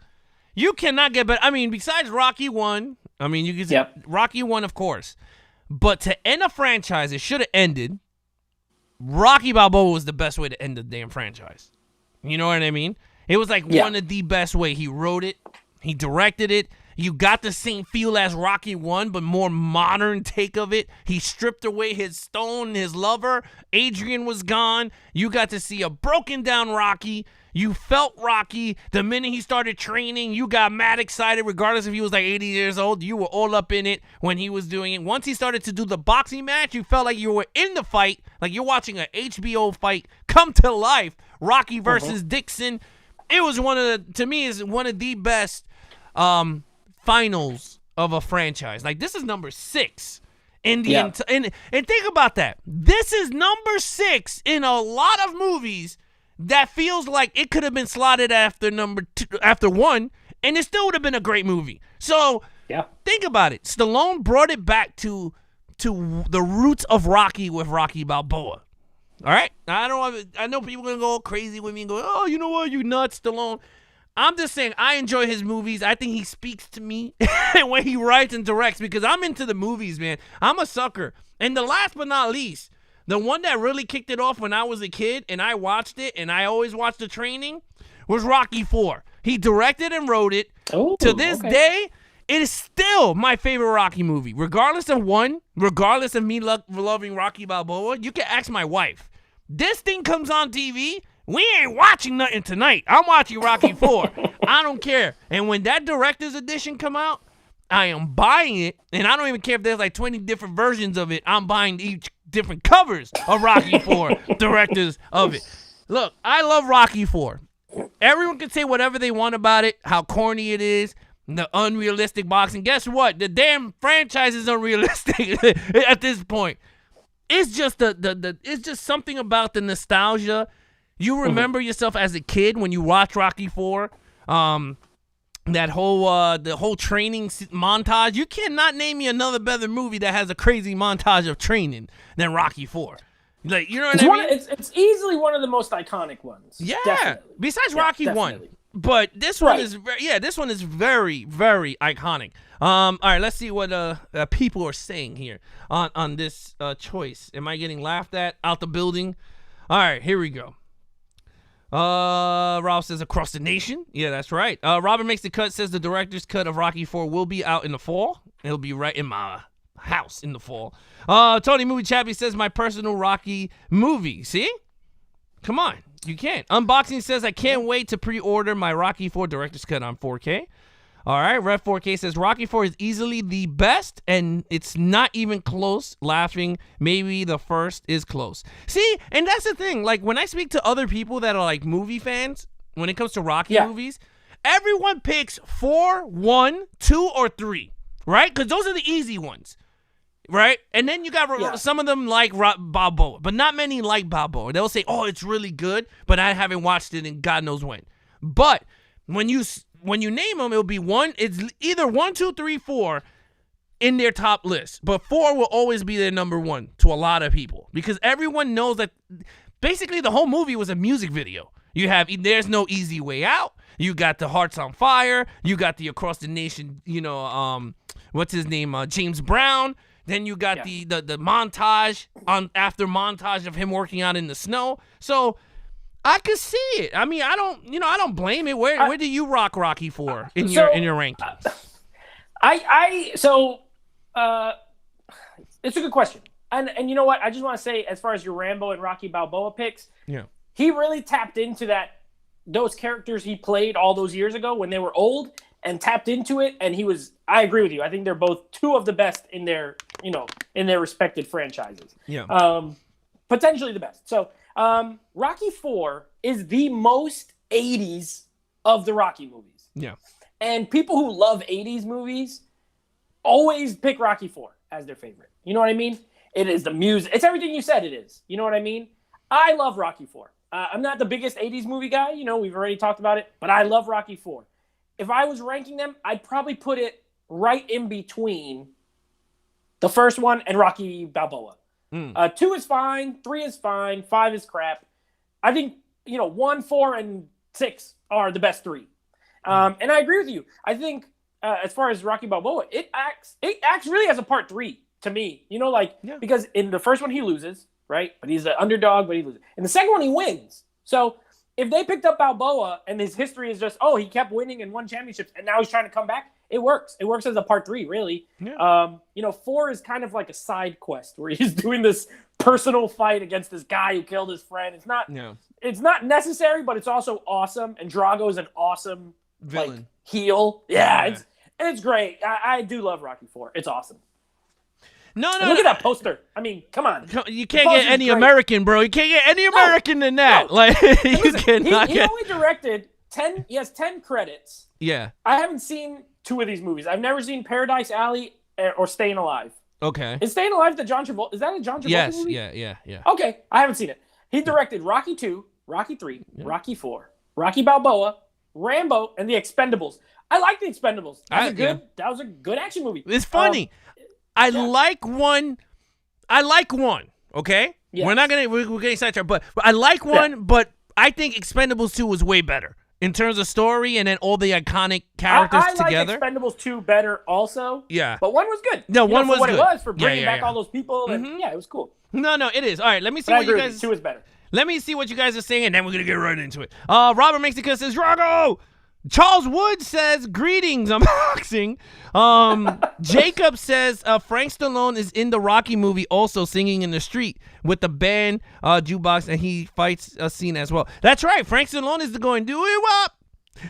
You cannot get better. I mean, besides Rocky 1, I mean, you can say Rocky 1, of course. But to end a franchise, it should have ended. Rocky Balboa was the best way to end the damn franchise. You know what I mean? It was like one of the best way. He wrote it. He directed it. You got the same feel as Rocky 1, but more modern take of it. He stripped away his stone, his lover. Adrian was gone. You got to see a broken down Rocky. You felt Rocky. The minute he started training, you got mad excited, regardless if he was like 80 years old. You were all up in it when he was doing it. Once he started to do the boxing match, you felt like you were in the fight, like you're watching an HBO fight come to life. Rocky versus Dixon. It was to me, is one of the best finals of a franchise. Like, this is number 6 in the and think about that. This is number 6 in a lot of movies that feels like it could have been slotted after after 1, and it still would have been a great movie. So think about it. Stallone brought it back to the roots of Rocky with Rocky Balboa. All right? I know people are going to go crazy with me and go, oh, you know what? You nuts, Stallone. I'm just saying, I enjoy his movies. I think he speaks to me when he writes and directs, because I'm into the movies, man. I'm a sucker. And the last but not least, the one that really kicked it off when I was a kid and I watched it and I always watched the training was Rocky 4. He directed and wrote it. To this day, it is still my favorite Rocky movie. Regardless of 1, regardless of me loving Rocky Balboa, you can ask my wife. This thing comes on TV, we ain't watching nothing tonight. I'm watching Rocky 4. I don't care. And when that director's edition come out, I am buying it. And I don't even care if there's like 20 different versions of it. I'm buying each different covers of Rocky 4, directors of it. Look, I love Rocky 4. Everyone can say whatever they want about it, how corny it is, the unrealistic boxing. Guess what? The damn franchise is unrealistic at this point. It's just it's just something about the nostalgia. You remember yourself as a kid when you watch Rocky 4. That whole the whole training montage. You cannot name me another better movie that has a crazy montage of training than Rocky 4. Like, you know what I mean? It's easily one of the most iconic ones. Yeah. Definitely. Besides Rocky 1. But this one is very, very iconic. All right, let's see what people are saying here on this choice. Am I getting laughed at out the building? All right, here we go. Ralph says Across the Nation. Yeah, that's right. Robert Makes the Cut says the director's cut of Rocky IV will be out in the fall. It'll be right in my house in the fall. Tony Movie Chappie says my personal Rocky movie. See? Come on. You can't. Unboxing says I can't wait to pre-order my Rocky IV director's cut on 4K. All right. Red 4K says Rocky IV is easily the best, and it's not even close. Laughing. Maybe the first is close. See, and that's the thing. Like, when I speak to other people that are like movie fans, when it comes to Rocky movies, everyone picks 4, 1, 2, or 3, right? Because those are the easy ones. Right? And then you got some of them like Balboa, but not many like Balboa. They'll say, oh, it's really good, but I haven't watched it in God knows when. But when you name them, it'll be it's either 1, 2, 3, 4 in their top list. But 4 will always be their number 1 to a lot of people because everyone knows that basically the whole movie was a music video. You have There's No Easy Way Out. You got the Hearts on Fire. You got the Across the Nation, what's his name? James Brown. Then you got the montage after montage of him working out in the snow. So I could see it. I mean, I don't blame it. Where do you rock Rocky for in your rankings? It's a good question. And you know what? I just want to say, as far as your Rambo and Rocky Balboa picks, he really tapped into those characters he played all those years ago when they were old and tapped into it. And I agree with you. I think they're both two of the best in their respected franchises. Yeah. Potentially the best. So Rocky IV is the most 80s of the Rocky movies. Yeah. And people who love 80s movies always pick Rocky IV as their favorite. You know what I mean? It is the music. It's everything you said it is. You know what I mean? I love Rocky IV. I'm not the biggest 80s movie guy. We've already talked about it. But I love Rocky IV. If I was ranking them, I'd probably put it right in between the first one and Rocky Balboa. 2 is fine. 3 is fine. 5 is crap. I think, 1, 4, and 6 are the best 3. And I agree with you. I think as far as Rocky Balboa, it acts really as a part 3 to me. Because in the first one he loses, right? But he's an underdog, but he loses. In the second one he wins. So if they picked up Balboa and his history is just, he kept winning and won championships and now he's trying to come back, it works. It works as a part 3, really. Yeah. 4 is kind of like a side quest where he's doing this personal fight against this guy who killed his friend. It's not necessary, but it's also awesome. And Drago's an awesome villain, heel. Yeah. It's great. I do love Rocky IV. It's awesome. No. Look at that poster. I mean, come on. You can't get any American, bro. You can't get any American than that. No. Like you cannot he only directed 10. He has 10 credits. Yeah. I haven't seen 2 of these movies. I've never seen Paradise Alley or Staying Alive. Okay. Is Staying Alive the John Travolta? Is that a John Travolta movie? Yeah. Okay, I haven't seen it. He directed Rocky 2, Rocky 3, Rocky 4, Rocky Balboa, Rambo, and The Expendables. I like The Expendables. That was a good action movie. It's funny. I like one. Okay. Yes. We're getting sidetracked, but I like one. But I think Expendables 2 was way better in terms of story and then all the iconic characters together. I like Expendables 2 better also. Yeah. But 1 was good. No, 1 was what good. It was for bringing back all those people. And, it was cool. No, it is. All right, let me see what you guys. 2 is better. Let me see what you guys are saying, and then we're gonna get right into it. Robert Makes the Cut says Drago. Charles Wood says greetings, unboxing. Jacob says Frank Stallone is in the Rocky movie also singing in the street with the band jukebox, and he fights a scene as well. That's right. Frank Stallone is going do-wee-wop.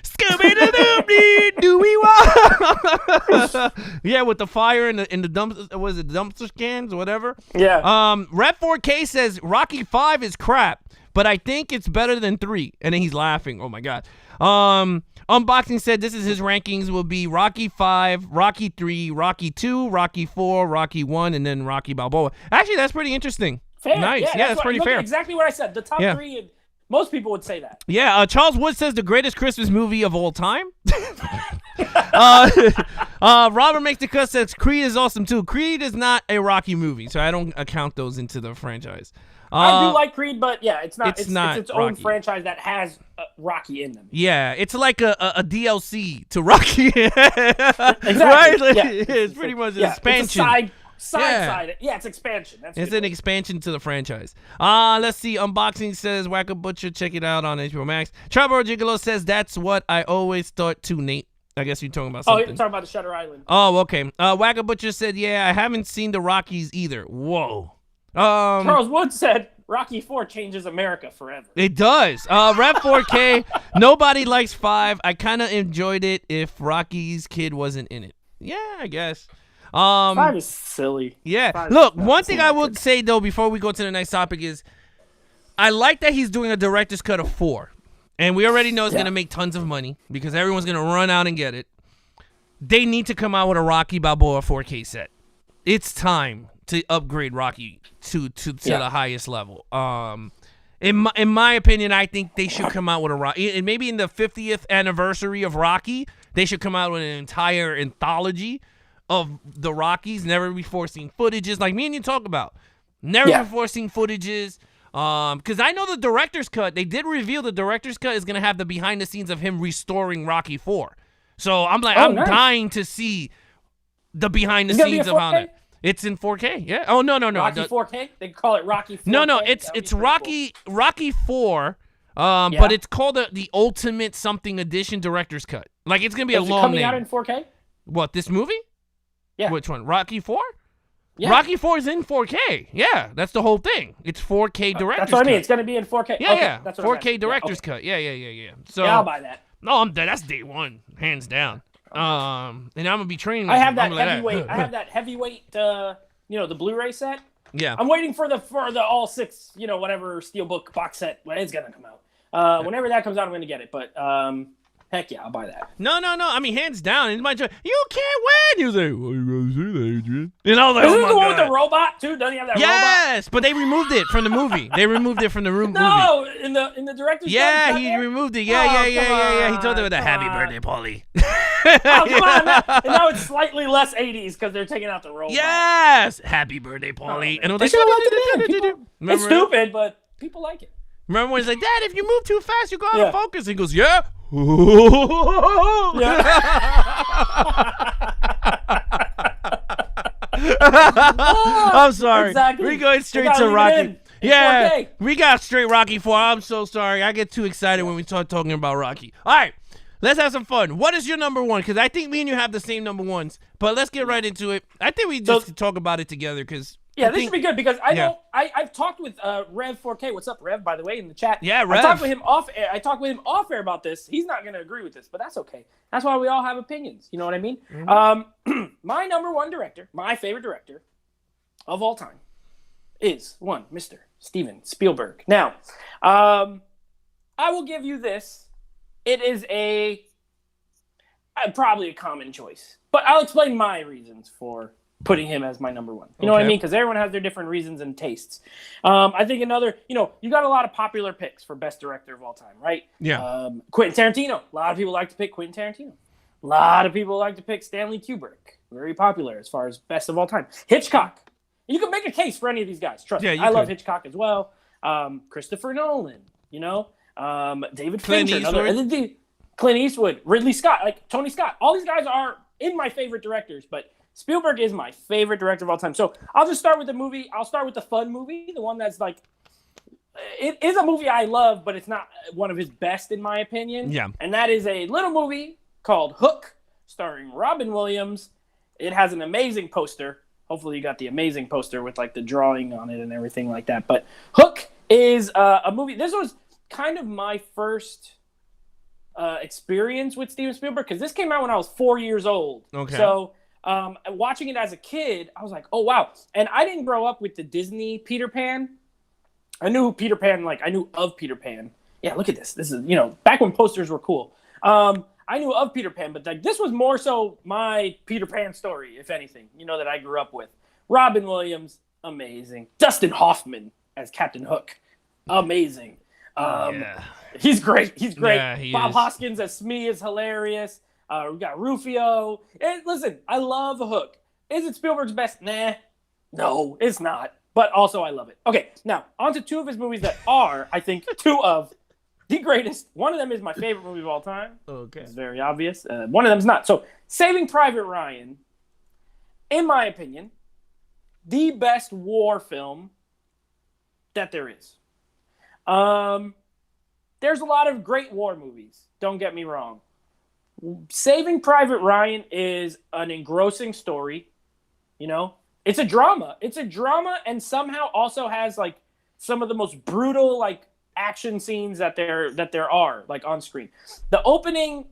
Scooby-Doo-Doo-Dee, do-wee-wop. Yeah, with the fire in the dumpster cans or whatever. Yeah. Rep 4K says Rocky 5 is crap, but I think it's better than 3. And then he's laughing. Oh my God. Unboxing said this is his rankings will be Rocky 5, Rocky 3, Rocky 2, Rocky 4, Rocky 1, and then Rocky Balboa. Actually, that's pretty interesting. Fair. Nice. Yeah, that's pretty fair. Exactly what I said. The top 3, most people would say that. Yeah, Charles Wood says the greatest Christmas movie of all time. Robert Makes the Cut says Creed is awesome too. Creed is not a Rocky movie, so I don't account those into the franchise. I do like Creed, but yeah, it's not. It's its own Rocky. franchise that has Rocky in them. Yeah, it's like a DLC to Rocky. Exactly. Right? Like, yeah. It's pretty much an expansion. It's a side. Yeah, it's expansion. It's an expansion to the franchise. Let's see. Unboxing says Whack a Butcher. Check it out on HBO Max. Trevor Gigolo says that's what I always thought too, Nate. I guess you're talking about something. Oh, you're talking about the Shutter Island. Oh, okay. Whack a Butcher said, yeah, I haven't seen the Rockies either. Whoa. Charles Wood said Rocky 4 changes America forever. It does. Rep 4K. Nobody likes 5. I kind of enjoyed it if Rocky's kid wasn't in it. Yeah, I guess. 5 is silly. Yeah. Look, one thing I would say though before we go to the next topic is I like that he's doing a director's cut of 4. And we already know it's going to make tons of money because everyone's going to run out and get it. They need to come out with a Rocky Balboa 4K set. It's time to upgrade Rocky to the highest level. In my opinion, I think they should come out with a Rocky. And maybe in the 50th anniversary of Rocky, they should come out with an entire anthology of the Rockies. Never before seen footages like me and you talk about. Never before seen footages. Because I know the director's cut, they did reveal the director's cut is going to have the behind the scenes of him restoring Rocky 4. So I'm like, I'm dying to see the behind the scenes of how that. It's in 4K, yeah. Oh, no. Rocky 4K? They call it Rocky 4K? No, it's Rocky cool. Rocky 4, but it's called the Ultimate Something Edition director's cut. Like, it's going to be a long name. Coming out in 4K? What, this movie? Yeah. Which one? Rocky 4? Yeah. Rocky 4 is in 4K. Yeah, that's the whole thing. It's 4K director's cut. That's what I mean. It's going to be in 4K. Yeah, okay, yeah. That's what 4K director's cut. Yeah. So, yeah, I'll buy that. No, that's day one, hands down. And I'm gonna be training. I have that heavyweight. I have that heavyweight. The Blu-ray set. Yeah. I'm waiting for the all 6. Whatever Steelbook box set when it's gonna come out. Whenever that comes out, I'm gonna get it. But heck yeah, I'll buy that. No. I mean, hands down. It's my choice. You can't win. You say, well, you gotta see that, Adrian. Like, is this the one with the robot too? Doesn't he have that robot? Yes, but they removed it from the movie. They removed it from the movie. No, in the director's cut. He removed it. Yeah. He told them with a happy birthday, Paulie. Oh, come on, man. And now it's slightly less 80s because they're taking out the robot. Yes, happy birthday, Paulie. And they should have left it in. It's stupid, but people like it. Remember when he's like, Dad, if you move too fast, you go out of focus. He goes, yeah. I'm sorry. Exactly. We're going straight to Rocky. Yeah, we got straight Rocky 4. I'm so sorry. I get too excited when we start talking about Rocky. All right, let's have some fun. What is your number one? Because I think me and you have the same number ones. But let's get right into it. I think we just talk about it together because... Yeah, this should be good because I know I've talked with Rev 4K. What's up, Rev? By the way, in the chat. Yeah, Rev. I talked with him off air about this. He's not going to agree with this, but that's okay. That's why we all have opinions. You know what I mean? Mm-hmm. My number one director, my favorite director of all time, is Mr. Steven Spielberg. Now, I will give you this. It is probably a common choice, but I'll explain my reasons for putting him as my number one. You know what I mean? Because everyone has their different reasons and tastes. I think another, you got a lot of popular picks for best director of all time, right? Yeah. Quentin Tarantino. A lot of people like to pick Quentin Tarantino. A lot of people like to pick Stanley Kubrick. Very popular as far as best of all time. Hitchcock. You can make a case for any of these guys. Trust me. I love Hitchcock as well. Christopher Nolan, David Fincher. Clint Eastwood. Ridley Scott. Like Tony Scott. All these guys are in my favorite directors, but Spielberg is my favorite director of all time. So I'll just start with the movie. I'll start with the fun movie, the one that's like, it is a movie I love, but it's not one of his best in my opinion. Yeah. And that is a little movie called Hook, starring Robin Williams. It has an amazing poster. Hopefully you got the amazing poster with like the drawing on it and everything like that. But Hook is a movie. This was kind of my first experience with Steven Spielberg because this came out when I was 4 years old. Okay. So watching it as a kid, I was like, oh, wow. And I didn't grow up with the Disney Peter Pan. I knew Peter Pan, I knew of Peter Pan. Yeah, look at this. This is, back when posters were cool. I knew of Peter Pan, but this was more so my Peter Pan story, if anything, that I grew up with. Robin Williams, amazing. Dustin Hoffman as Captain Hook, amazing. He's great. He's great. Yeah, Bob Hoskins as Smee is hilarious. We got Rufio. And listen, I love Hook. Is it Spielberg's best? Nah. No, it's not. But also, I love it. Okay, now, on to two of his movies that are, I think, two of the greatest. One of them is my favorite movie of all time. Okay. It's very obvious. One of them is not. So, Saving Private Ryan, in my opinion, the best war film that there is. There's a lot of great war movies. Don't get me wrong. Saving Private Ryan is an engrossing story. You know, it's a drama. It's a drama, and somehow also has like some of the most brutal like action scenes that there are like on screen. The opening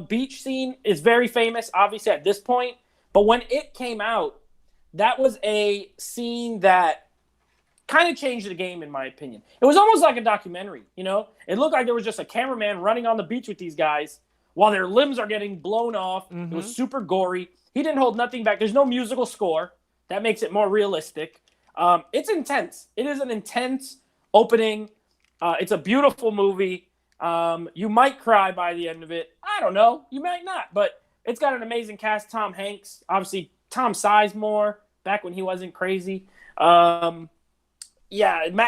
beach scene is very famous, obviously at this point. But when it came out, that was a scene that kind of changed the game, in my opinion. It was almost like a documentary, you know? It looked like there was just a cameraman running on the beach with these guys while their limbs are getting blown off. Mm-hmm. It was super gory. He didn't hold nothing back. There's no musical score. That makes it more realistic. It's intense. It is an intense opening. It's a beautiful movie. You might cry by the end of it. I don't know. You might not. But it's got an amazing cast. Tom Hanks. Obviously, Tom Sizemore, back when he wasn't crazy. Matt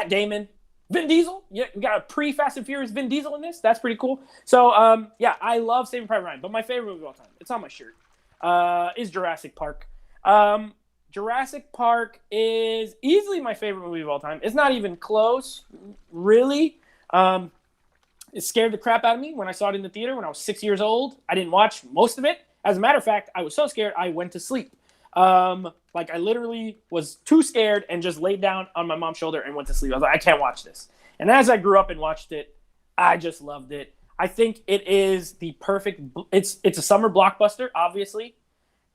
Damon. Vin Diesel. Yeah, we got a pre-Fast and Furious Vin Diesel in this. That's pretty cool. So, I love Saving Private Ryan. But my favorite movie of all time, it's on my shirt, is Jurassic Park. Jurassic Park is easily my favorite movie of all time. It's not even close, really. It scared the crap out of me when I saw it in the theater when I was 6 years old. I didn't watch most of it. As a matter of fact, I was so scared I went to sleep. I literally was too scared and just laid down on my mom's shoulder and went to sleep. I was like, I can't watch this. And as I grew up and watched it, I just loved it. I think it is the perfect. It's a summer blockbuster. Obviously,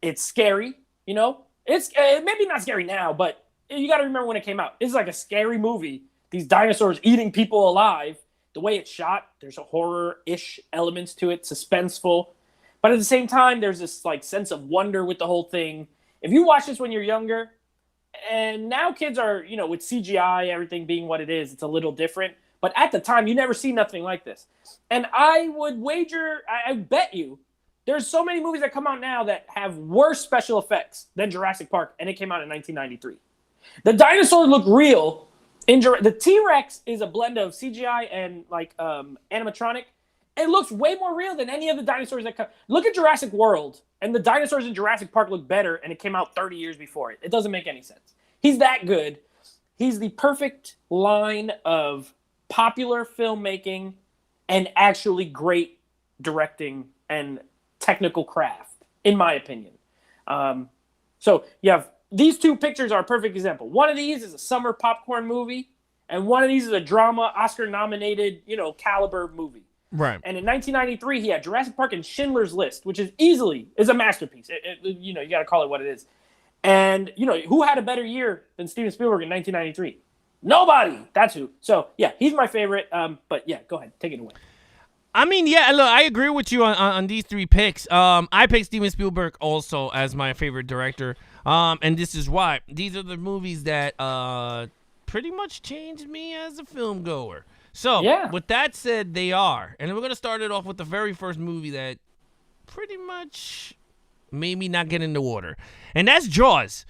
it's scary. You know, it's maybe not scary now, but you got to remember when it came out. It's like a scary movie. These dinosaurs eating people alive. The way it's shot, there's a horror-ish elements to it, suspenseful. But at the same time, there's this like sense of wonder with the whole thing. If you watch this when you're younger, and now kids are, you know, with CGI, everything being what it is, it's a little different. But at the time, you never see nothing like this. And I would wager, I bet you, there's so many movies that come out now that have worse special effects than Jurassic Park, and it came out in 1993. The dinosaurs look real. The T-Rex is a blend of CGI and like animatronic. It looks way more real than any of the dinosaurs that come. Look at Jurassic World, and the dinosaurs in Jurassic Park look better, and it came out 30 years before it. It doesn't make any sense. He's that good. He's the perfect line of popular filmmaking and actually great directing and technical craft, in my opinion. So you have these two pictures are a perfect example. One of these is a summer popcorn movie, and one of these is a drama, Oscar-nominated, caliber movie. Right. And in 1993, he had Jurassic Park and Schindler's List, which is a masterpiece. You got to call it what it is. And, who had a better year than Steven Spielberg in 1993? Nobody. That's who. So, yeah, he's my favorite. But, yeah, go ahead. Take it away. I mean, yeah, look, I agree with you on these three picks. I picked Steven Spielberg also as my favorite director. And this is why. These are the movies that pretty much changed me as a film goer. So, With that said, they are. And we're going to start it off with the very first movie that pretty much made me not get in the water. And that's Jaws.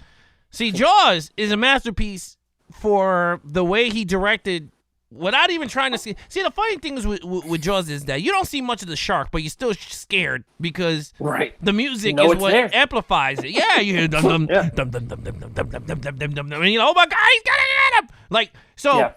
See, Jaws is a masterpiece for the way he directed without even trying to see. See, the funny thing is with Jaws is that you don't see much of the shark, but you're still scared because the music is what amplifies it. Yeah, you hear dum dum dum dum dum dum dum dum dum dum dum dum dum, and oh my God, he's gonna get him! Like so. Yeah.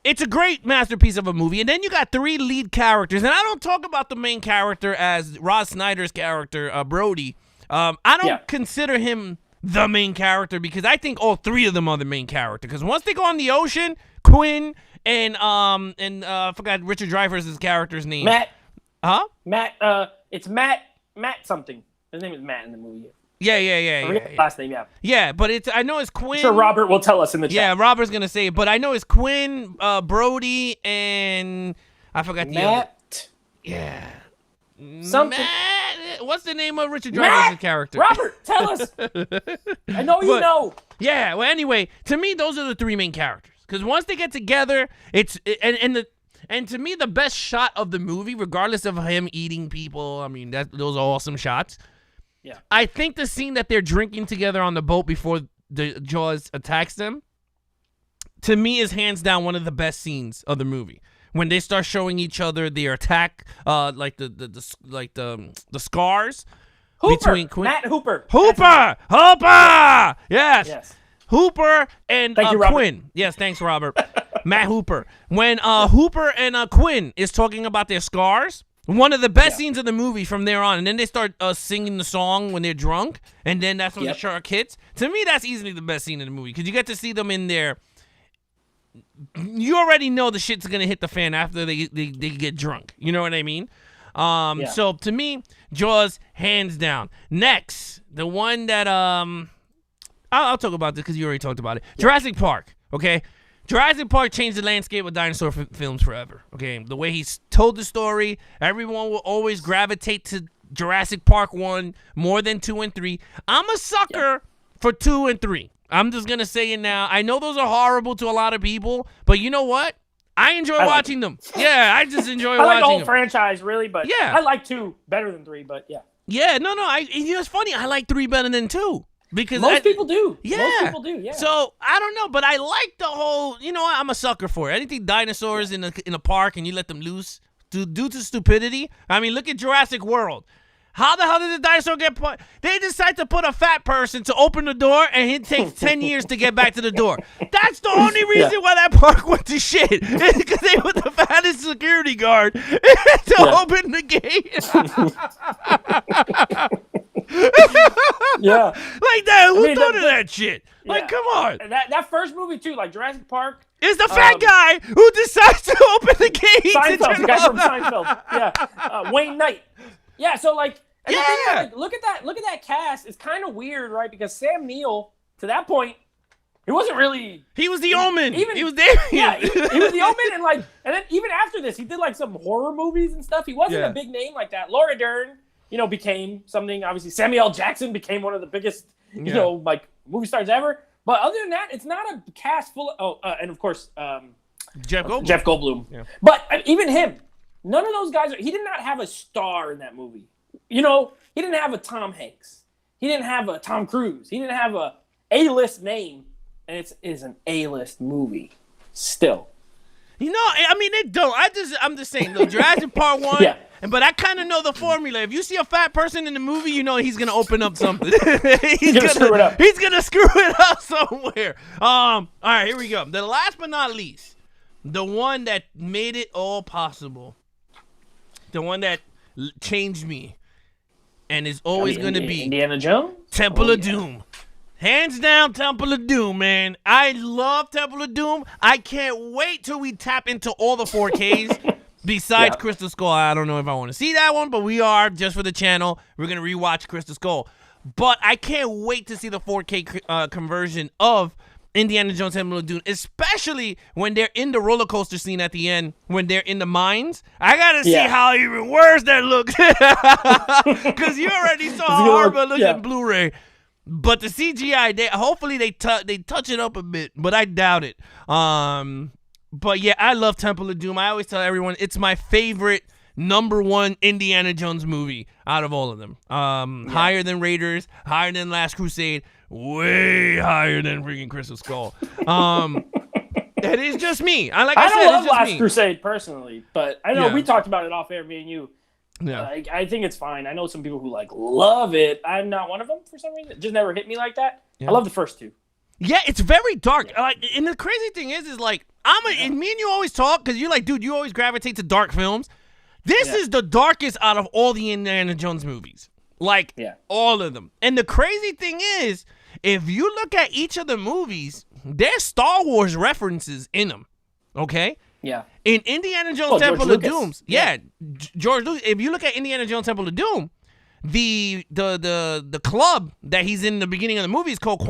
It's a great masterpiece of a movie, and then you got three lead characters, and I don't talk about the main character as Rob Snyder's character, Brody. I don't consider him the main character because I think all three of them are the main character. Because once they go on the ocean, Quinn and I forgot Richard Dreyfuss's character's name. Matt. Huh? Matt. It's Matt something. His name is Matt in the movie. Yeah. Last name, yeah. Yeah, but I know it's Quinn. I'm sure Robert will tell us in the chat. Yeah, Robert's gonna say it, but I know it's Quinn, Brody, and I forgot the other. Yeah. Something. Matt. What's the name of Richard Dreyfuss's character? Robert, tell us. I know you know. Yeah. Well, anyway, to me, those are the three main characters. Because once they get together, And to me, the best shot of the movie, regardless of him eating people, I mean, those are awesome shots. Yeah. I think the scene that they're drinking together on the boat before the Jaws attacks them, to me, is hands down one of the best scenes of the movie. When they start showing each other their attack, like the scars between Matt Hooper. Yes. Hooper and Quinn. Yes, thanks, Robert. Matt Hooper. When Hooper and Quinn is talking about their scars, one of the best scenes of the movie from there on, and then they start singing the song when they're drunk, and then that's when the shark hits. To me, that's easily the best scene in the movie because you get to see them in there. You already know the shit's gonna hit the fan after they get drunk. You know what I mean? So to me, Jaws hands down. Next, the one that I'll talk about this because you already talked about it. Jurassic Park. Okay, Jurassic Park changed the landscape of dinosaur films forever. Okay, the way he told the story, everyone will always gravitate to Jurassic Park 1 more than 2 and 3. I'm a sucker for 2 and 3. I'm just gonna say it now. I know those are horrible to a lot of people, but you know what? I enjoy watching them. Yeah, I just enjoy watching them. I like the whole franchise, really, but I like 2 better than 3, but yeah. Yeah, no. It's funny. I like 3 better than 2. Because most people do. Yeah. Most people do, yeah. So, I don't know, but I like the whole, you know what? I'm a sucker for it. Anything dinosaurs in a park and you let them loose due to stupidity. I mean, look at Jurassic World. How the hell did the dinosaur get put? They decide to put a fat person to open the door, and it takes 10 years to get back to the door. That's the only reason why that park went to shit. It's because they put the fattest security guard to open the gate. Like that. Who thought of that shit? Like, come on. That first movie, too, like Jurassic Park. Is the fat guy who decides to open the gate. Seinfeld, the guy from Seinfeld. Yeah. Wayne Knight. Yeah, so like, look at that cast. It's kind of weird, right? Because Sam Neill, to that point, he wasn't really. He was the Omen. He was there. Yeah, he was the Omen, and then even after this, he did like some horror movies and stuff. He wasn't a big name like that. Laura Dern, became something. Obviously, Samuel L. Jackson became one of the biggest, like movie stars ever. But other than that, it's not a cast full of. And of course, Jeff Goldblum. Jeff Goldblum. Yeah. But even him. None of those guys, he did not have a star in that movie. He didn't have a Tom Hanks. He didn't have a Tom Cruise. He didn't have a A-list name, and it is an A-list movie still. I mean, they don't. I'm just saying, look, Jurassic Park 1, but I kind of know the formula. If you see a fat person in the movie, you know he's going to open up something. he's going to screw it up. He's going to screw it up somewhere. All right, here we go. The last but not least, the one that made it all possible. The one that changed me and is always going to be Indiana Jones? Temple of Doom. Hands down, Temple of Doom, man. I love Temple of Doom. I can't wait till we tap into all the 4Ks. Besides Crystal Skull, I don't know if I want to see that one, but we are, just for the channel. We're going to rewatch Crystal Skull. But I can't wait to see the 4K conversion of Indiana Jones Temple of Doom, especially when they're in the roller coaster scene at the end, when they're in the mines. I gotta see how even worse that looks, because you already saw how horrible it looks in Blu-ray. But the CGI, hopefully they touch it up a bit, but I doubt it. But yeah, I love Temple of Doom. I always tell everyone it's my favorite #1 Indiana Jones movie out of all of them. Higher than Raiders, higher than Last Crusade. Way higher than freaking Crystal Skull. That is just me. I don't love Last Crusade personally, but I know we talked about it off air, me and you. Yeah, I think it's fine. I know some people who love it. I'm not one of them for some reason. It just never hit me like that. Yeah. I love the first 2. Yeah, it's very dark. Yeah. And the crazy thing is and me and you always talk because you're like, dude, you always gravitate to dark films. This is the darkest out of all the Indiana Jones movies. All of them. And the crazy thing is, if you look at each of the movies, there's Star Wars references in them. Okay? Yeah. In Indiana Jones Temple of Doom. Yeah. George Lucas. If you look at Indiana Jones Temple of Doom, the club that he's in the beginning of the movie is called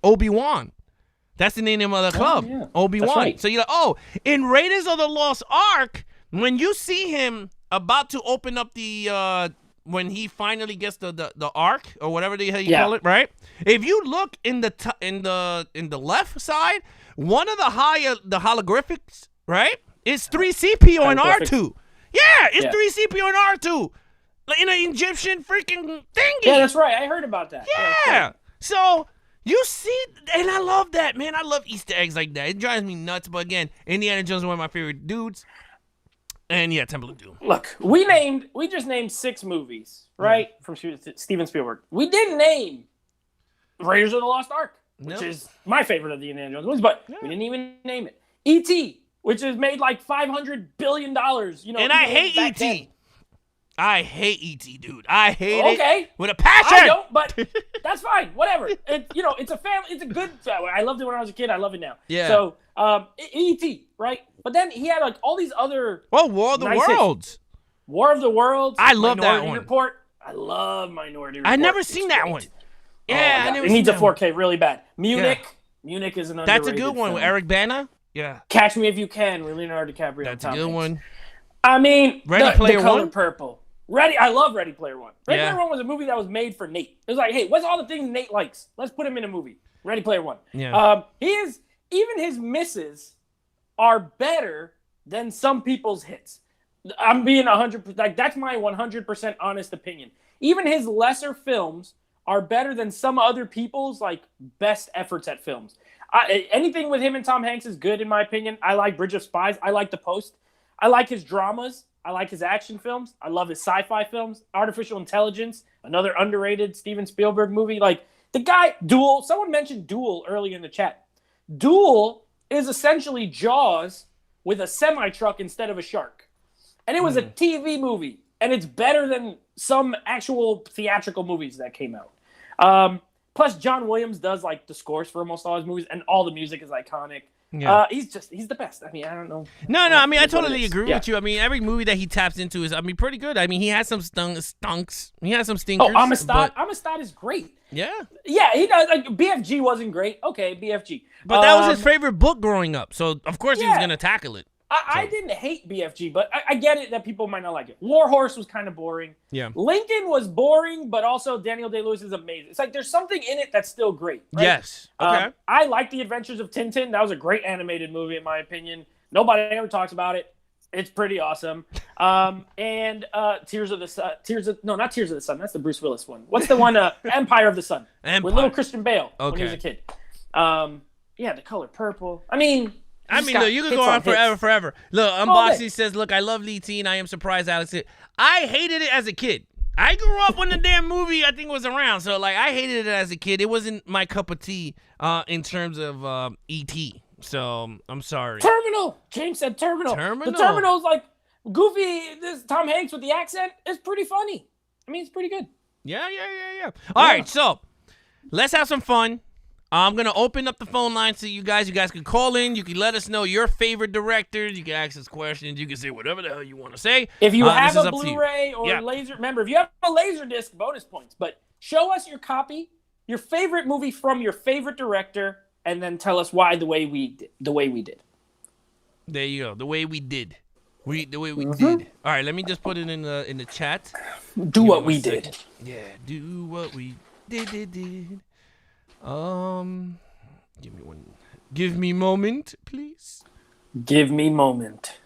Obi-Wan. That's the name of the club. Oh, yeah. Obi-Wan. Right. So you're like, in Raiders of the Lost Ark, when you see him about to open up the when he finally gets the arc or whatever the hell you call it, right? If you look in the left side, one of the holographics, right? It's 3CPO and R2. Yeah, it's 3CPO and R2. Like in an Egyptian freaking thingy. Yeah, that's right. I heard about that. Yeah. So you see, and I love that, man. I love Easter eggs like that. It drives me nuts. But again, Indiana Jones is one of my favorite dudes. And yeah, Temple of Doom. Look, we just named 6 movies, right? From Stephen Spielberg. We didn't name Raiders of the Lost Ark, which is my favorite of the Indiana Jones movies, but we didn't even name it. E.T., which has made like $500 billion. You know, and I hate E.T. I hate E.T., dude. I hate it with a passion. I don't, but that's fine. Whatever. It's a family. It's a good. I loved it when I was a kid. I love it now. Yeah. So, E.T., right? But then he had like all these other. Oh, War of the Worlds. War of the Worlds. I love that one. Report. I love Minority Report. I've never seen that one. Yeah, it needs a 4K really bad. Munich. Yeah. Munich is an underrated That's a good one film. with Eric Bana. Yeah. Catch Me If You Can with Leonardo DiCaprio. That's a good one. I mean, Ready Player the color One? Purple. I love Ready Player One. Ready Player One was a movie that was made for Nate. It was like, hey, what's all the things Nate likes? Let's put him in a movie. Ready Player One. Yeah. Even his misses are better than some people's hits. I'm being 100%, like that's my 100% honest opinion. Even his lesser films are better than some other people's like best efforts at films. Anything with him and Tom Hanks is good in my opinion. I like Bridge of Spies. I like The Post. I like his dramas. I like his action films. I love his sci-fi films. Artificial Intelligence, another underrated Steven Spielberg movie. Like the guy, Duel. Someone mentioned Duel earlier in the chat. Duel is essentially Jaws with a semi-truck instead of a shark. And it was a TV movie. And it's better than some actual theatrical movies that came out. Plus, John Williams does like the scores for almost all his movies. And all the music is iconic. Yeah. He's the best. I mean, I don't know. No. I mean, I totally agree with you. I mean, every movie that he taps into is, pretty good. I mean, he has some stunks. He has some stinkers. Oh, Amistad is great. Yeah. Yeah, he does. Like, BFG wasn't great. Okay, BFG. But that was his favorite book growing up. So, of course, he was going to tackle it. I didn't hate BFG, but I get it that people might not like it. War Horse was kind of boring. Yeah. Lincoln was boring, but also Daniel Day-Lewis is amazing. It's like there's something in it that's still great. Right? Yes. Okay. I like The Adventures of Tintin. That was a great animated movie, in my opinion. Nobody ever talks about it. It's pretty awesome. And Tears of the Sun. Not Tears of the Sun. That's the Bruce Willis one. What's the one? Empire of the Sun. With little Christian Bale when he was a kid. The Color Purple. Look, you could go on forever. Look, Unboxing says, look, I love Lee T, and I am surprised Alex did. I hated it as a kid. I grew up when the damn movie, I think, was around. So, like, I hated it as a kid. It wasn't my cup of tea in terms of E.T. So, I'm sorry. Terminal. James said Terminal. The Terminal's like goofy. This Tom Hanks with the accent is pretty funny. It's pretty good. Yeah. All right, so let's have some fun. I'm going to open up the phone lines to you guys. You guys can call in. You can let us know your favorite directors. You can ask us questions. You can say whatever the hell you want to say. If you have a Blu-ray or laser, remember, if you have a laser disc, bonus points. But show us your copy, your favorite movie from your favorite director, and then tell us why the way we did. There you go. The way we did. The way we did. All right, let me just put it in the chat. Do what we did. Yeah, do what we did. Give me moment, please. Give me moment.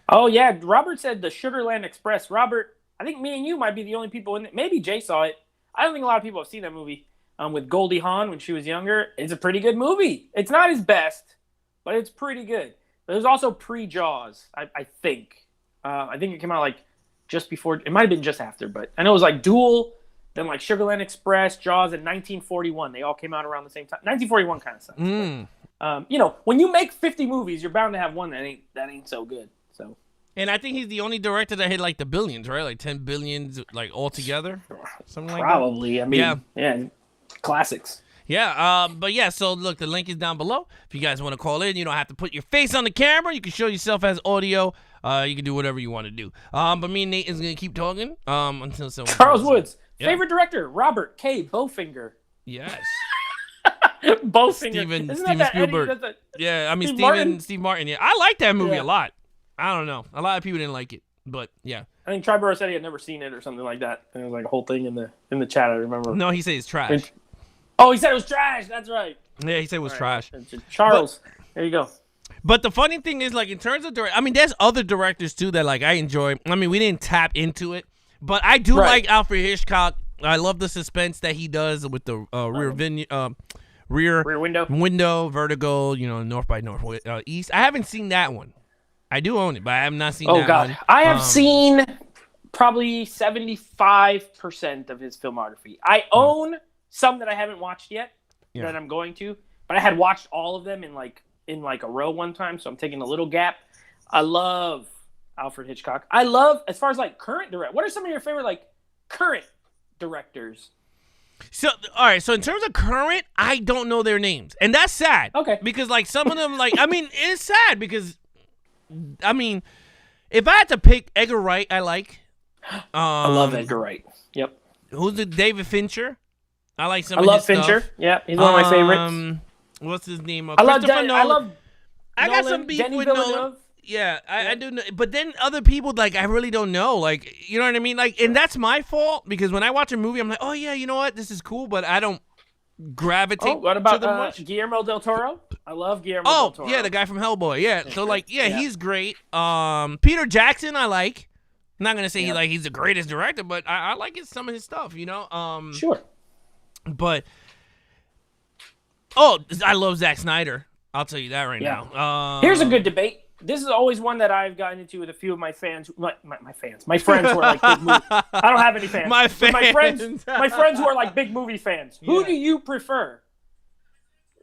Oh yeah, Robert said the Sugarland Express. Robert, I think me and you might be the only people in it. Maybe Jay saw it. I don't think a lot of people have seen that movie. With Goldie Hawn when she was younger. It's a pretty good movie. It's not his best, but it's pretty good. But it was also pre-Jaws, I think. I think it came out like just before. It might have been just after, but I know it was like Duel. Then like Sugarland Express, Jaws in 1941. They all came out around the same time. 1941 kind of sucks. When you make 50 movies, you're bound to have one that ain't so good. So. And I think he's the only director that hit like the billions, right? Like 10 billions, like all together, something like that. Probably. Yeah, classics. Yeah, but yeah, so look, the link is down below. If you guys want to call in, you don't have to put your face on the camera. You can show yourself as audio. You can do whatever you want to do. But me and Nate is going to keep talking until someone... Charles Woods. Yeah. Favorite director, Robert K. Bowfinger. Yes. Bowfinger. Steven Spielberg. Steve Martin. Yeah, I like that movie a lot. I don't know. A lot of people didn't like it. But yeah, I think Triborough said he had never seen it or something like that. And it was like a whole thing in the chat. I remember. No, he said it's trash. Oh, he said it was trash. That's right. Yeah, he said it was trash. Charles, there you go. But the funny thing is, like, in terms of I mean, there's other directors too that like I enjoy. I mean, we didn't tap into it, but I do like Alfred Hitchcock. I love the suspense that he does with the rear window, Vertigo, North by Northwest, I haven't seen that one. I do own it, but I have not seen that one. Oh, God. I have seen probably 75% of his filmography. I own some that I haven't watched yet that I'm going to, but I had watched all of them in a row one time, so I'm taking a little gap. I love Alfred Hitchcock. I love, as far as, like, current directors, what are some of your favorite, like, current directors? So, all right, so in terms of current, I don't know their names, and that's sad. Okay. Because, like, some of them, like, I mean, it's sad because, I mean, if I had to pick Edgar Wright, I like. I love Edgar Wright. Yep. Who's it? David Fincher. I like some of his stuff. I love Fincher. Yeah, he's one of my favorites. What's his name? I love Nolan. I got some beef with Nolan. Yeah, I do know. But then other people, like, I really don't know. Like, you know what I mean? Like, and that's my fault because when I watch a movie, I'm like, oh, yeah, you know what? This is cool, but I don't gravitate what about to them much. Guillermo del Toro? I love Guillermo del Toro. Oh, yeah, the guy from Hellboy. Yeah, so, like, he's great. Peter Jackson, I like. I'm not going to say he's the greatest director, but I like some of his stuff, Sure. But, I love Zack Snyder. I'll tell you that right now. Here's a good debate. This is always one that I've gotten into with a few of my fans. My friends who are like big movie. I don't have any fans. My friends who are like big movie fans. Yeah. Who do you prefer?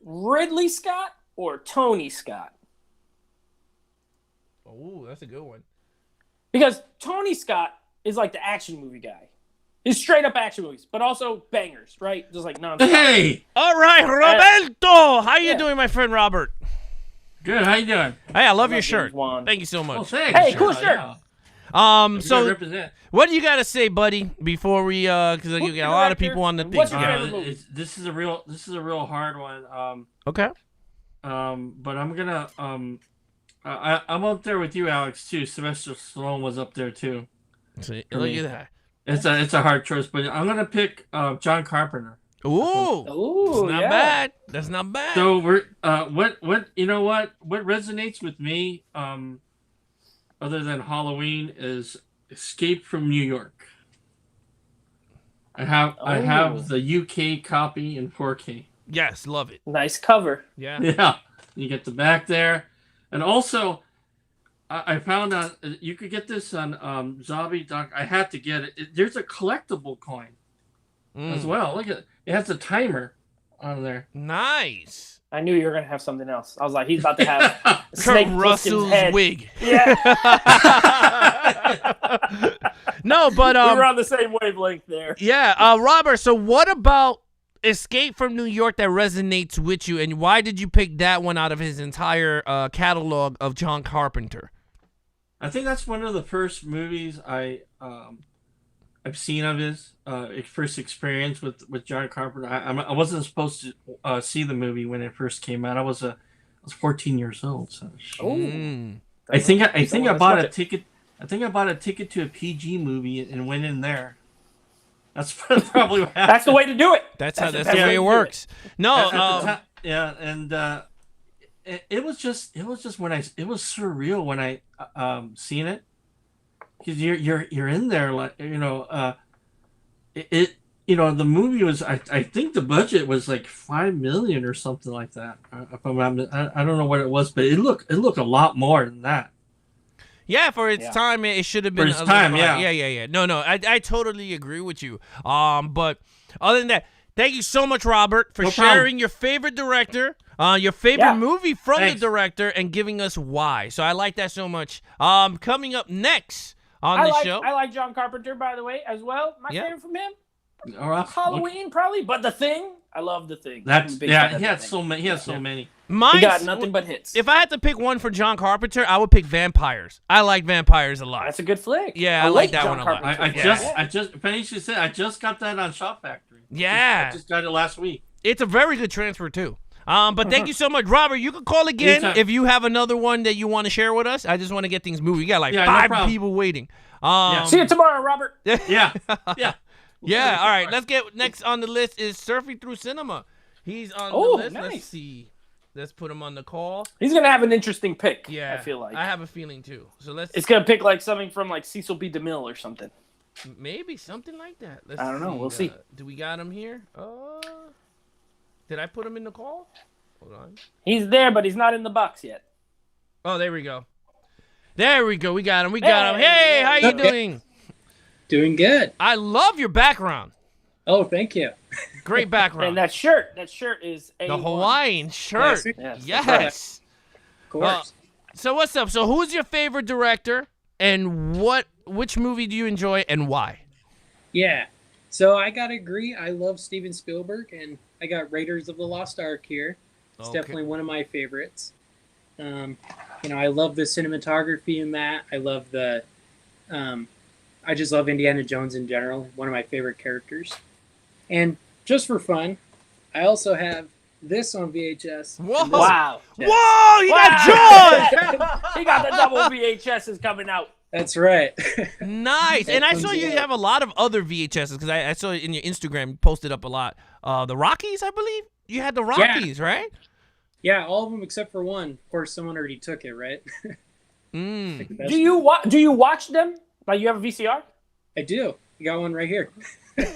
Ridley Scott or Tony Scott? Oh, that's a good one. Because Tony Scott is like the action movie guy. He's straight up action movies, but also bangers, right? Just like nonstop. Hey! All right, Roberto! How you doing, my friend Robert? Good, how you doing? Hey, I love your shirt. Thank you so much. Oh, thanks. Hey, cool shirt. Yeah. So what do you got to say, buddy, before we because you got a lot of people on the thing. What's your favorite movie? This is a real hard one. Okay. But I'm gonna I'm up there with you, Alex, too. Sylvester Stallone was up there too. See, look at that. It's a hard choice, but I'm gonna pick John Carpenter. Ooh, that's not bad. That's not bad. So we're what resonates with me other than Halloween is Escape from New York. I have the UK copy in 4K. Yes, love it. Nice cover. Yeah. Yeah. You get the back there. And also I found out you could get this on Zombie Doc. I had to get it. There's a collectible coin as well. Look at it. It has a timer on there. Nice. I knew you were gonna have something else. I was like, he's about to have Kurt Russell's head. Wig. Yeah. No, but we were on the same wavelength there. Yeah, Robert. So what about Escape from New York that resonates with you, and why did you pick that one out of his entire catalog of John Carpenter? I think that's one of the first movies I've seen of his first experience with John Carpenter. I wasn't supposed to see the movie when it first came out. I was 14 years old. So I think I bought a ticket. I think I bought a ticket to a PG movie and went in there. That's probably what happened. That's the way to do it. That's the way it works. No, and it was just when it was surreal when I seen it. Because you're in there, like the movie was I think the budget was like $5 million or something like that. I don't know what it was, but it looked a lot more than that. Yeah, for its time, it should have been. For its time, yeah. No, I totally agree with you. But other than that, thank you so much, Robert, for sharing your favorite director, your favorite movie from the director, and giving us why. So I like that so much. Coming up next on the show, I like John Carpenter, by the way, as well. My favorite from him. Halloween, probably, but The Thing. I love The Thing. He had so many. He has so many. He got nothing but hits. If I had to pick one for John Carpenter, I would pick Vampires. I like Vampires a lot. That's a good flick. Yeah, I like that one a lot. I just got that on Shop Factory. Yeah. I just got it last week. It's a very good transfer too. But thank you so much, Robert. You can call again Anytime. if you have another one that you want to share with us. I just want to get things moving. We got like 5 people waiting. See you tomorrow, Robert. Yeah. Yeah. All right. Let's get next on the list is Surfing Through Cinema. He's on the list. Nice. Let's see. Let's put him on the call. He's gonna have an interesting pick. Yeah, I feel like I have a feeling too. So let's. It's gonna pick like something from like Cecil B. DeMille or something. Maybe something like that. I don't know. We'll see. Do we got him here? Did I put him in the call? Hold on. He's there, but he's not in the box yet. Oh, there we go. There we go. We got him. We got him. Hey, how you doing? Doing good. I love your background. Oh, thank you. Great background. And that shirt is the Hawaiian shirt. Yes. Of course. So what's up? So who's your favorite director, and which movie do you enjoy, and why? Yeah. So I gotta agree. I love Steven Spielberg, and I got Raiders of the Lost Ark here. It's definitely one of my favorites. I love the cinematography in that. I love the. I just love Indiana Jones in general. One of my favorite characters. And just for fun, I also have this on VHS. Whoa! Wow! Whoa! You got Jaws! He got the double VHSs coming out. That's right. Nice. And I saw you have a lot of other VHSs because I saw it in your Instagram. You posted up a lot. The Rockies, I believe. You had the Rockies, right? Yeah, all of them except for one. Of course, someone already took it, right? Do you watch them? Like you have a VCR? I do. You got one right here.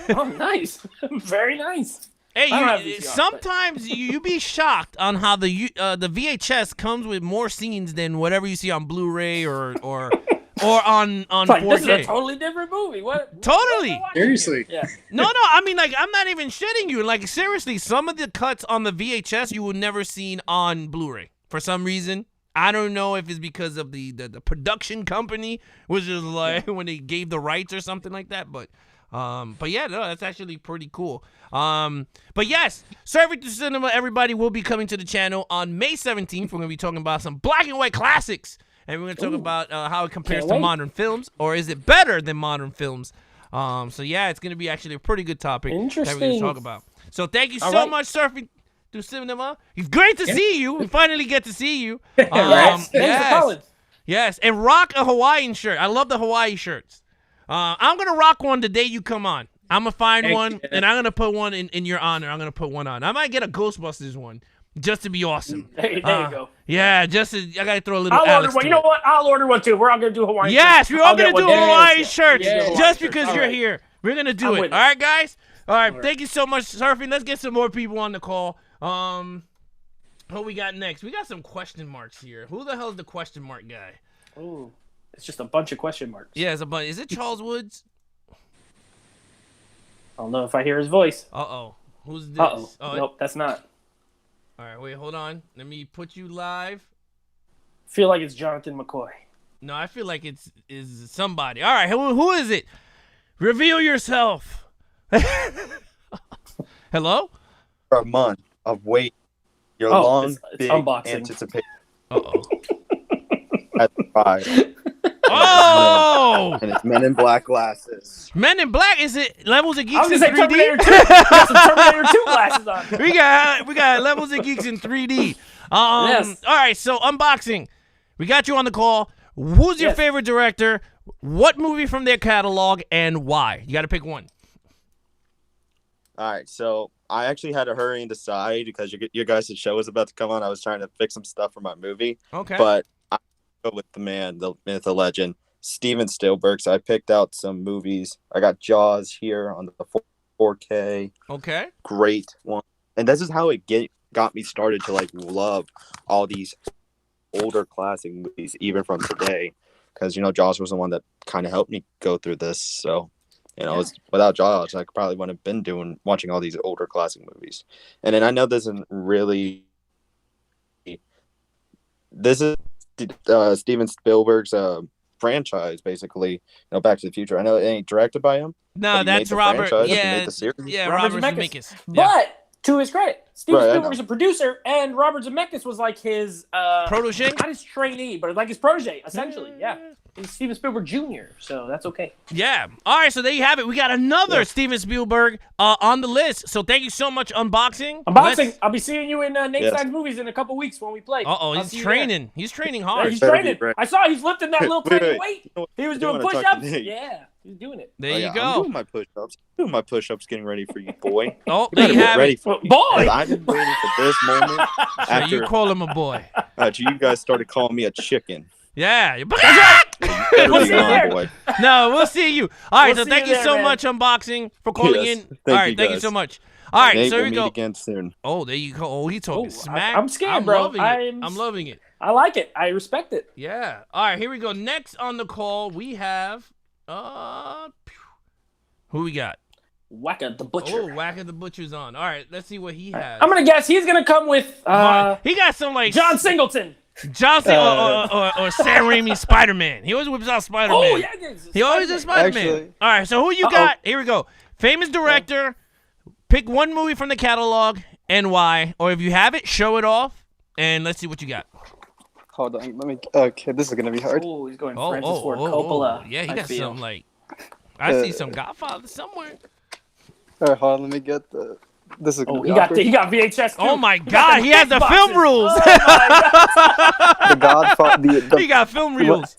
Oh, nice. Very nice. Hey, sometimes you be shocked on how the VHS comes with more scenes than whatever you see on Blu-ray or on 4K. This is a totally different movie. What? Totally. Seriously. Yeah. No. I mean, like, I'm not even shitting you. Like, seriously, some of the cuts on the VHS you would never seen on Blu-ray for some reason. I don't know if it's because of the production company, which is like when they gave the rights or something like that. But yeah, no, that's actually pretty cool. But yes, Surfing Through Cinema, everybody will be coming to the channel on May 17th. We're going to be talking about some black and white classics. And we're going to talk about how it compares to modern films, or is it better than modern films? So yeah, it's going to be actually a pretty good topic that we're going to talk about. So thank you so much, Surfing Through Cinema. It's great to see you. We finally get to see you. Thanks for calling. Yes, and rock a Hawaiian shirt. I love the Hawaii shirts. I'm going to rock one the day you come on. I'm going to find one, and I'm going to put one in your honor. I'm going to put one on. I might get a Ghostbusters one. Just to be awesome. There you go. Yeah, I gotta throw a little. I'll order one. You know what? I'll order one too. We're all gonna do Hawaiian. Yes, we're all gonna do Hawaiian shirts Yeah. just because you're here. We're gonna do it. All right, guys. All right. Thank you so much, Surfing. Let's get some more people on the call. Who we got next? We got some question marks here. Who the hell is the question mark guy? Ooh, it's just a bunch of question marks. Yeah, it's a bunch. Is it Charles Woods? I don't know if I hear his voice. Who's this? Oh, nope, that's not. All right, wait, hold on. Let me put you live. Feel like it's Jonathan McCoy. No, I feel like it's somebody. All right, who is it? Reveal yourself. Hello? For a month of wait. Your long, big unboxing. anticipation. Uh-oh. At the fire. Oh! And it's Men in Black glasses. Men in Black? Is it Levels of Geeks I was in gonna say 3D? Terminator 2. Got some Terminator 2 glasses on. We got Levels of Geeks in 3D. Yes. All right, so unboxing. We got you on the call. Who's your favorite director? What movie from their catalog and why? You got to pick one. All right, so I actually had to hurry and decide because your guys' show was about to come on. I was trying to fix some stuff for my movie. Okay. But I go with the man, the myth, the legend, Steven Spielberg. So I picked out some movies. I got Jaws here on the 4K. Okay. Great one. And this is how it got me started to like love all these older classic movies, even from today. Because, Jaws was the one that kind of helped me go through this. So, without Jaws, I probably wouldn't have been watching all these older classic movies. And then I know this is Steven Spielberg's franchise, basically. Back to the Future. I know it ain't directed by him. No, that's Robert. Yeah, Robert Zemeckis. But to his credit, Steven Spielberg's a producer, and Robert Zemeckis was like his protege, not his trainee, but like his protege, essentially. Yeah. He's Steven Spielberg Jr., so that's okay. Yeah. All right, so there you have it. We got another Steven Spielberg on the list. So thank you so much, Unboxing. I'll be seeing you in Nate Stein's movies in a couple weeks when we play. He's training. He's training hard. He's training. I saw he's lifting that little tiny weight. He was doing push-ups. Yeah, he's doing it. There you go. I'm doing my push-ups, getting ready for you, boy. Oh, there you have it. Boy! I've been waiting for this moment. So you call him a boy. You guys started calling me a chicken. Yeah. We'll see you there. No, we'll see you. All right, so thank you so much, Unboxing, for calling in. All right, thank you so much. All right, Nate, so here we we'll go. meet again soon. Oh, there you go. Oh, he's talking smack. I'm scared, bro. I'm loving it. I like it. I respect it. Yeah. All right, here we go. Next on the call, we have who we got? Wacka the Butcher. Oh, Wacka the Butcher's on. All right, let's see what he has. I'm gonna guess he's gonna come with he got some like John Singleton. Johnson or Sam Raimi's Spider-Man. He always whips out Spider-Man. Oh, yeah. He always does Spider-Man. Actually. All right, so who you got? Here we go. Famous director. Pick one movie from the catalog and why. Or if you have it, show it off. And let's see what you got. Hold on. Let me. Okay, this is going to be hard. Oh, he's going Francis Ford Coppola. Yeah, he got some, like... I see some Godfather somewhere. All right, hold on. Let me get the... This is he got VHS too. Oh my God, he has the film rules. The Godfather. He got film rules.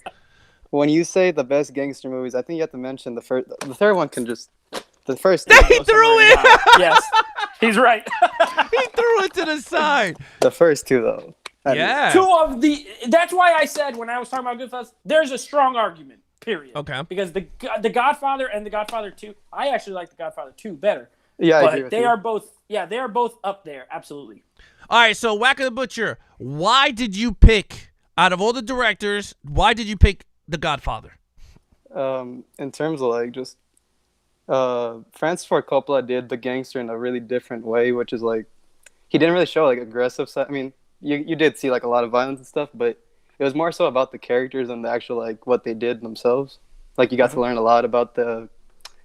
When you say the best gangster movies, I think you have to mention the first. The third one can just. The first. He threw it. Yes, he's right. He threw it to the side. The first two, though. Yeah. That's why I said when I was talking about Goodfellas, there's a strong argument. Period. Okay. Because the Godfather and the Godfather 2, I actually like the Godfather 2 better. Yeah, but I agree with they you. are both. Yeah, they are both up there. Absolutely. All right, so Wacka the Butcher, why did you pick out of all the directors? Why did you pick The Godfather? In terms of like just, Francis Ford Coppola did the gangster in a really different way, which is like, he didn't really show like aggressive side. I mean, you did see like a lot of violence and stuff, but it was more so about the characters and the actual like what they did themselves. Like you got to learn a lot about the,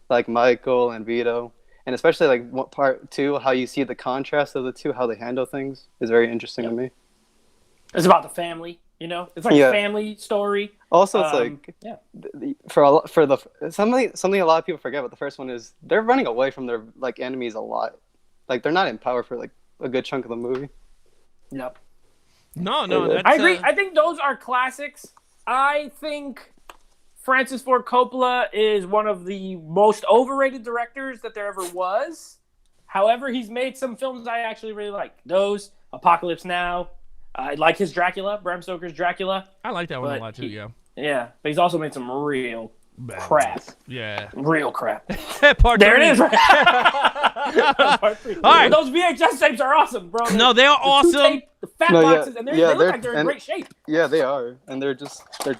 like Michael and Vito. And especially like part two, how you see the contrast of the two, how they handle things is very interesting to me. It's about the family, you know. It's like a family story. Also, it's something a lot of people forget about the first one is they're running away from their like enemies a lot. Like they're not in power for like a good chunk of the movie. Yep. No, I agree. I think those are classics. I think Francis Ford Coppola is one of the most overrated directors that there ever was. However, he's made some films I actually really like. Those, Apocalypse Now. I like his Dracula, Bram Stoker's Dracula. I like that one a lot too, yeah. Yeah, but he's also made some real crap. Yeah. Real crap. Part there three. it is. Part 3. All right. Those VHS tapes are awesome, bro. No, they are awesome. The fat boxes, and they look like they're in great shape. Yeah, they are. And they're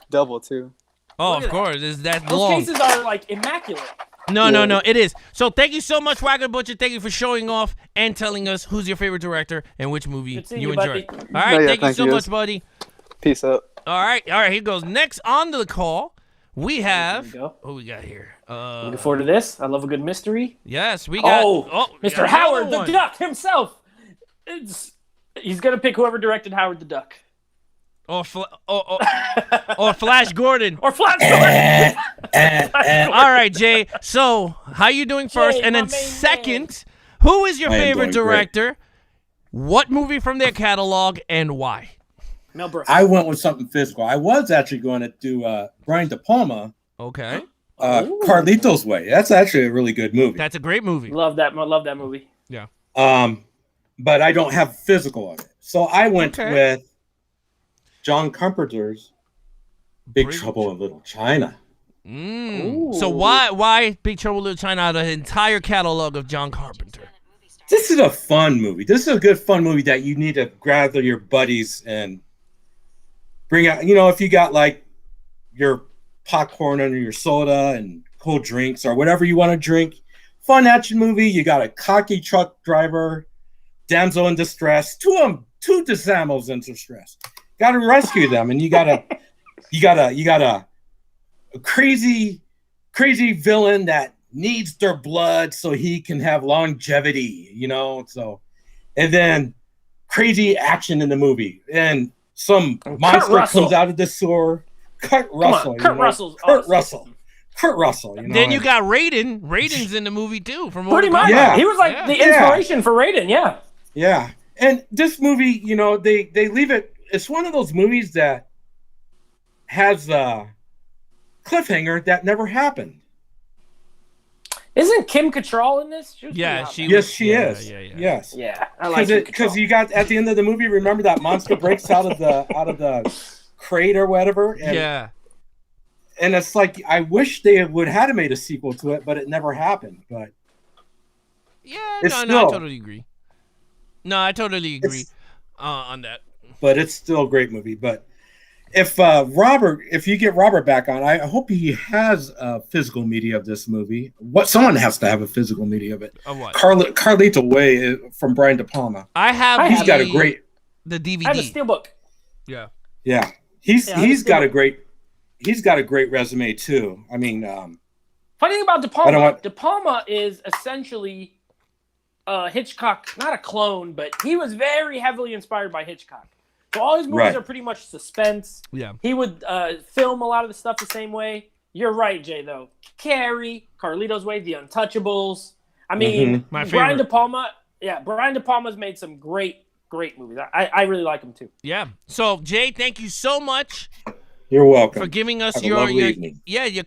double too. Oh, of course. That's Those long. cases are like immaculate. No, it is. So thank you so much, Wacka the Butcher. Thank you for showing off and telling us who's your favorite director and which movie you enjoy. All right, thank you so much, buddy. Peace out. All right, here goes. Next on the call, we have... Who we got here? Looking forward to this. I love a good mystery. Yes, we got... Mr. Howard the Duck himself. He's going to pick whoever directed Howard the Duck. Or Flash Gordon. Or Flash Gordon. All right, Jay. So, how you doing first? And then second, who is your favorite director? Great. What movie from their catalog and why? Mel Brooks. I went with something physical. I was actually going to do Brian De Palma. Okay. Carlito's Way. That's actually a really good movie. That's a great movie. Love that movie. Yeah. But I don't have physical of it. So I went with John Carpenter's Big Trouble in Little China. So why Big Trouble in Little China out of the entire catalog of John Carpenter? This is a fun movie. This is a good fun movie that you need to gather your buddies and bring out. You know, if you got like your popcorn under your soda and cold drinks or whatever you want to drink. Fun action movie. You got a cocky truck driver, damsel in distress, two damsels in distress. Got to rescue them, and you got a crazy villain that needs their blood so he can have longevity, you know. So, and then crazy action in the movie, and some monster comes out of the sewer. Kurt Russell. Kurt Russell's Kurt awesome. Russell. Kurt Russell. Then you got Raiden. Raiden's in the movie too. From pretty much. Yeah. He was like the inspiration for Raiden. Yeah. Yeah. And this movie, they leave it. It's one of those movies that has a cliffhanger that never happened. Isn't Kim Cattrall in this? She is. Yeah. Yes. Yeah, I like it because you got at the end of the movie. Remember that monster breaks out of the crate or whatever. And, and it's like I wish they would have made a sequel to it, but it never happened. But I totally agree. No, I totally agree on that. But it's still a great movie. But if you get Robert back on, I hope he has physical media of this movie. Someone has to have a physical media of it. Of what? Carlito Way from Brian De Palma. He's got a great DVD. I have a steelbook. Yeah. Yeah. He's got a great resume too. I mean, funny thing about De Palma, De Palma is essentially Hitchcock, not a clone, but he was very heavily inspired by Hitchcock. So all his movies are pretty much suspense. Yeah. He would film a lot of the stuff the same way. You're right, Jay, though. Carrie, Carlito's Way, The Untouchables. I mean, My Brian favorite. De Palma. Yeah, Brian De Palma's made some great movies. I really like him too. Yeah. So Jay, thank you so much. You're welcome for giving us Have your evening. your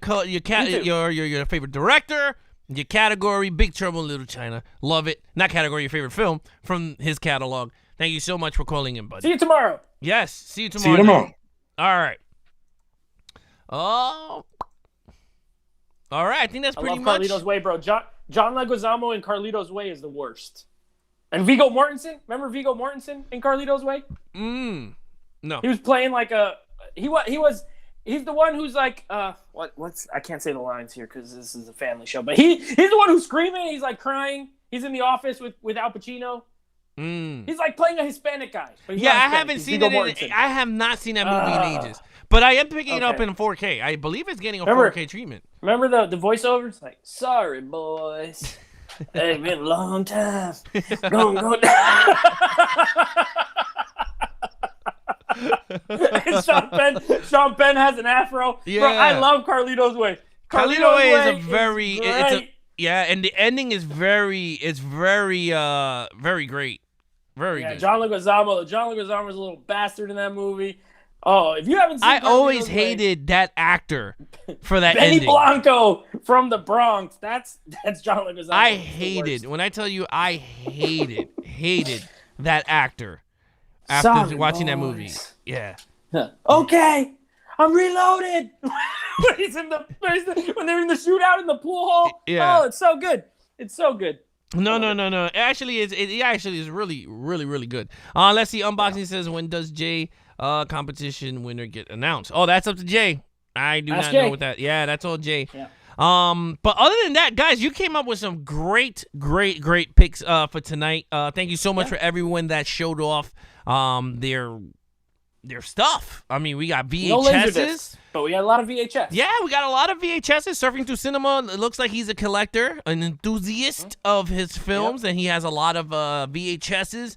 favorite director, your category, Big Trouble in Little China. Love it. Not category, your favorite film from his catalog. Thank you so much for calling in, buddy. See you tomorrow. Yes, see you tomorrow. See you tomorrow. All right. Oh. All right, I think that's pretty much. Carlito's Way, bro. John Leguizamo in Carlito's Way is the worst. And Viggo Mortensen. Remember Viggo Mortensen in Carlito's Way? No. He was playing like he's the one who's like what's I can't say the lines here because this is a family show, but he's the one who's screaming. He's like crying. He's in the office with Al Pacino. He's like playing a Hispanic guy. I haven't seen it. I have not seen that movie in ages. But I am picking it up in 4K. I believe it's getting a 4K treatment. Remember the voiceover? It's like, sorry, boys. It's been a long time. Go down. Sean Penn has an afro. Yeah. Bro, I love Carlito's Way. Carlito's Way is and the ending is very great. Very good. John Leguizamo. John Leguizamo is a little bastard in that movie. Oh, if you haven't seen I always hated that actor for that Benny ending. Blanco from the Bronx. That's John Leguizamo. I hated, when I tell you I hated that actor after watching that movie. Yeah. Okay, I'm reloaded. when they're in the shootout in the pool hall. Yeah. Oh, it's so good. It's so good. No. It actually is really, really, really good. Let's see. Unboxing says, when does Jay competition winner get announced? Oh, that's up to Jay. I do not know what that. Yeah, that's all Jay. Yeah. But other than that, guys, you came up with some great picks for tonight. Thank you so much for everyone that showed off their stuff. I mean, we got VHSs. No Laserdiscs, but we got a lot of VHS. Yeah, we got a lot of VHSs. Surfing Through Cinema. It looks like he's a collector, an enthusiast of his films, and he has a lot of VHSs.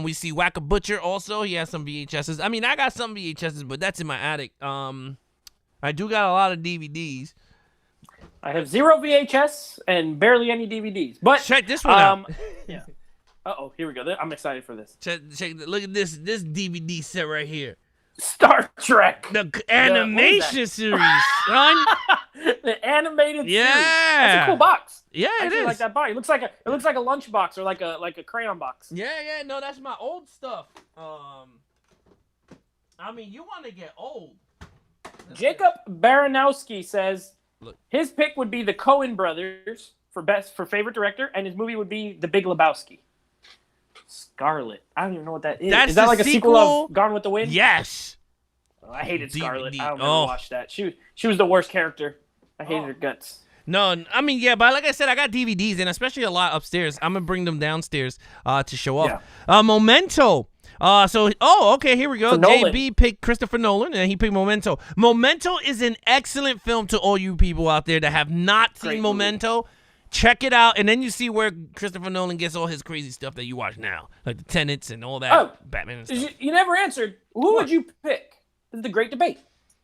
We see Whack-A Butcher also. He has some VHSs. I mean, I got some VHSs, but that's in my attic. I do got a lot of DVDs. I have 0 VHS and barely any DVDs. But check this one out. Yeah. Uh-oh, here we go. I'm excited for this. Check, look at this DVD set right here. Star Trek. The animation series, son. The animated series. Yeah. That's a cool box. Yeah, I it is. like that box. It looks like a lunch box or like a crayon box. Yeah. No, that's my old stuff. I mean, you want to get old. Jacob Baranowski says his pick would be the Coen brothers for favorite director, and his movie would be The Big Lebowski. Scarlet. I don't even know what that is. That's is that like sequel? A sequel of Gone with the Wind? Yes. Oh, I hated Scarlet. I don't ever watch that. She was the worst character. I hated her guts. No, I mean, yeah, but like I said, I got DVDs, and especially a lot upstairs. I'm going to bring them downstairs to show off. Yeah. Memento. Okay, here we go. JB picked Christopher Nolan, and he picked Memento. Memento is an excellent film to all you people out there that have not seen Memento. Movie. Check it out, and then you see where Christopher Nolan gets all his crazy stuff that you watch now, like the Tenets and all that Batman and stuff. You never answered. Who would you pick? This is the great debate.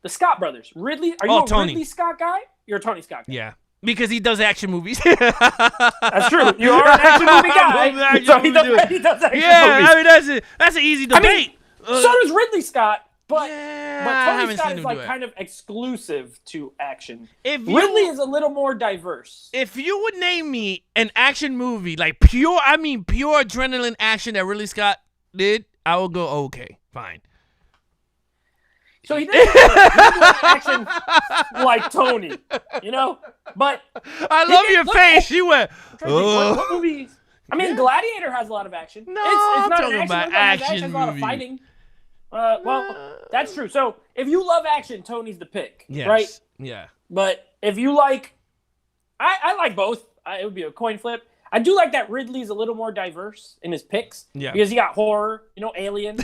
the Scott brothers. Ridley, are you a Ridley Scott guy? You're a Tony Scott guy. Yeah. Because he does action movies. That's true. You are an action movie guy. So he does action movies. I mean, that's an easy debate. So does Ridley Scott, but Tony Scott is like kind of exclusive to action. Ridley is a little more diverse. If you would name me an action movie, like pure adrenaline action that Ridley Scott did, I would go, okay, fine. So he didn't do action like Tony, you know? But I love your face. You went, what movies? I mean, Gladiator has a lot of action. No, it's not talking an about action movie. It has a lot of fighting. Well, that's true. So if you love action, Tony's the pick, right? Yeah. But if you like, I like both. It would be a coin flip. I do like that Ridley's a little more diverse in his picks. Yeah. Because he got horror, Alien,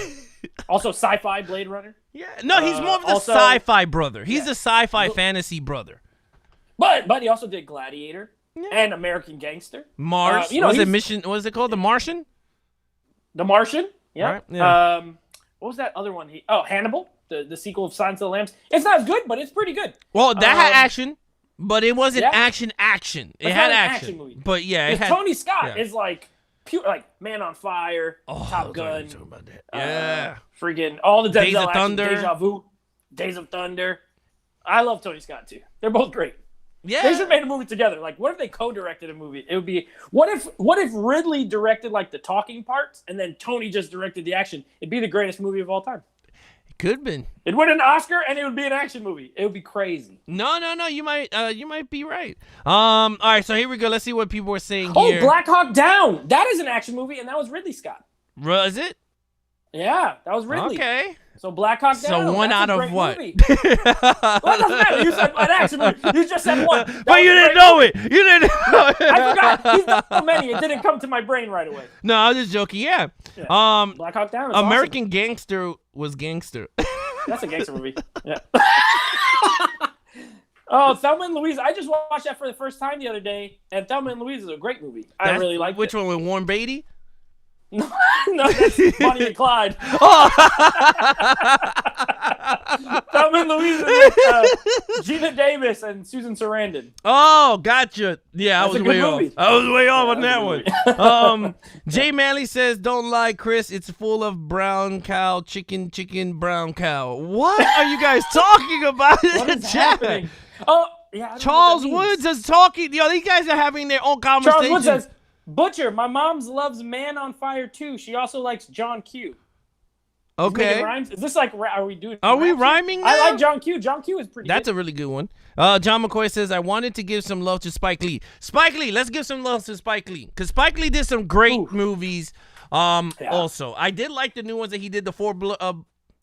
also sci-fi, Blade Runner. Yeah. No, he's more of the sci-fi brother. He's a sci-fi fantasy brother. But he also did Gladiator and American Gangster. Mars. What was it called? The Martian? The Martian. Yeah. Right? Yeah. What was that other one? Hannibal, the sequel of Silence of the Lambs. It's not as good, but it's pretty good. Well, that had action, but it wasn't action. It had action. Movie. But yeah, Tony Scott is like pure, like Man on Fire, Top Gun. About that. Yeah. Freaking all the Days of action, Thunder. Deja Vu, Days of Thunder. I love Tony Scott too. They're both great. Yeah. They should have made a movie together. Like, what if they co-directed a movie? It would be what if Ridley directed like the talking parts and then Tony just directed the action? It'd be the greatest movie of all time. It could have been. It'd win an Oscar and it would be an action movie. It would be crazy. No. You might be right. All right, so here we go. Let's see what people are saying here. Oh, Black Hawk Down. That is an action movie, and that was Ridley Scott. Was it? Yeah, that was Ridley. Okay. So Black Hawk Down. So one out of what? Well, it doesn't matter. You said an action movie. You just said one. But you didn't know it. You didn't know it. I forgot. He's done so many. It didn't come to my brain right away. No, I was just joking. Yeah. Black Hawk Down is American awesome. Gangster was gangster. That's a gangster movie. Yeah. Oh, Thelma and Louise. I just watched that for the first time the other day, and Thelma and Louise is a great movie. I really like it. Which one, with Warren Beatty? No, that's Bonnie and Clyde. Oh. Thelma and Louise is Gina Davis and Susan Sarandon. Oh, gotcha. Yeah, That's I was way off. I was way off on that one. Jay Manley says, "Don't lie, Chris. It's full of brown cow, chicken, brown cow." What are you guys talking about in the chat? Happening? Oh, yeah. Charles Woods is talking. Yo, these guys are having their own conversation. Charles Woods says, "Butcher, my mom's loves Man on Fire too. She also likes John Q." Okay. Rhymes? Is this like, are we doing? Are we rhyming now? I like John Q. John Q is pretty good. That's a really good one. John McCoy says, "I wanted to give some love to Spike Lee." Spike Lee, let's give some love to Spike Lee. Because Spike Lee did some great movies. Also, I did like the new ones that he did, the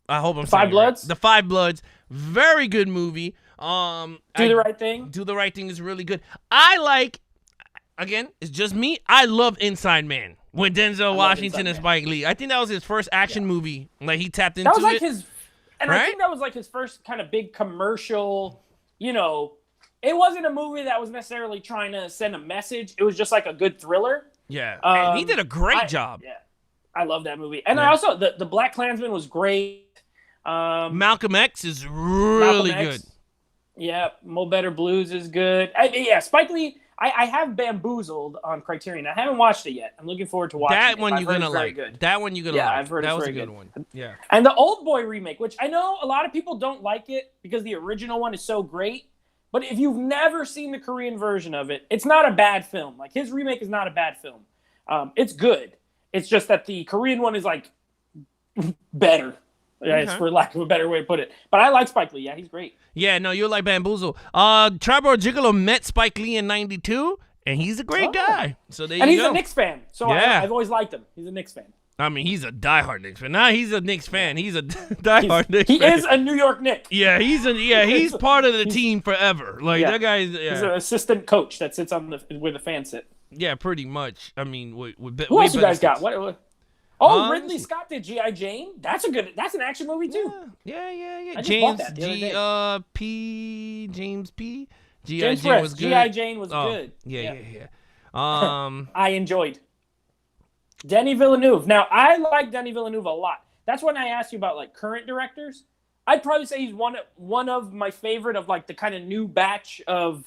I hope I'm saying Five Bloods? Right. The Five Bloods. Very good movie. Do the Right Thing. Do the Right Thing is really good. I like, again, it's just me. I love Inside Man with Denzel Washington and Spike Lee. I think that was his first action movie. Like, he tapped into it. That was like his, and right? I think that was like his first kind of big commercial, it wasn't a movie that was necessarily trying to send a message. It was just like a good thriller. Yeah. And he did a great job. Yeah. I love that movie. And I also, the Black Klansman was great. Malcolm X is really good. Yeah. Mo Better Blues is good. Spike Lee, I have Bamboozled on Criterion. I haven't watched it yet. I'm looking forward to watching it. That one you're going to like. Good. That one you're going to like. Yeah, I've heard that it's was very a good good one. Yeah. And the Old Boy remake, which I know a lot of people don't like it because the original one is so great. But if you've never seen the Korean version of it, it's not a bad film. Like, his remake is not a bad film. It's good. It's just that the Korean one is, like, better. Yeah, it's for lack of a better way to put it. But I like Spike Lee. Yeah, he's great. Yeah, no, you're like Bamboozle. Tribal Gigolo met Spike Lee in '92, and he's a great guy. So there you go. And he's a Knicks fan. So yeah. I've always liked him. He's a Knicks fan. I mean, he's a diehard Knicks fan. Now he's a Knicks fan. He's a diehard Knicks fan. He is a New York Knick. Yeah, he's part of the team forever. Like, that guy's... Yeah. He's an assistant coach that sits on where the fans sit. Yeah, pretty much. I mean, who else you guys got? What? Ridley Scott did G.I. Jane. That's an action movie too. Yeah. James P. G.I. Jane was good. G.I. Jane was good. Yeah. I enjoyed Denis Villeneuve. Now, I like Denis Villeneuve a lot. That's when I asked you about like current directors. I'd probably say he's one of my favorite of like the kind of new batch of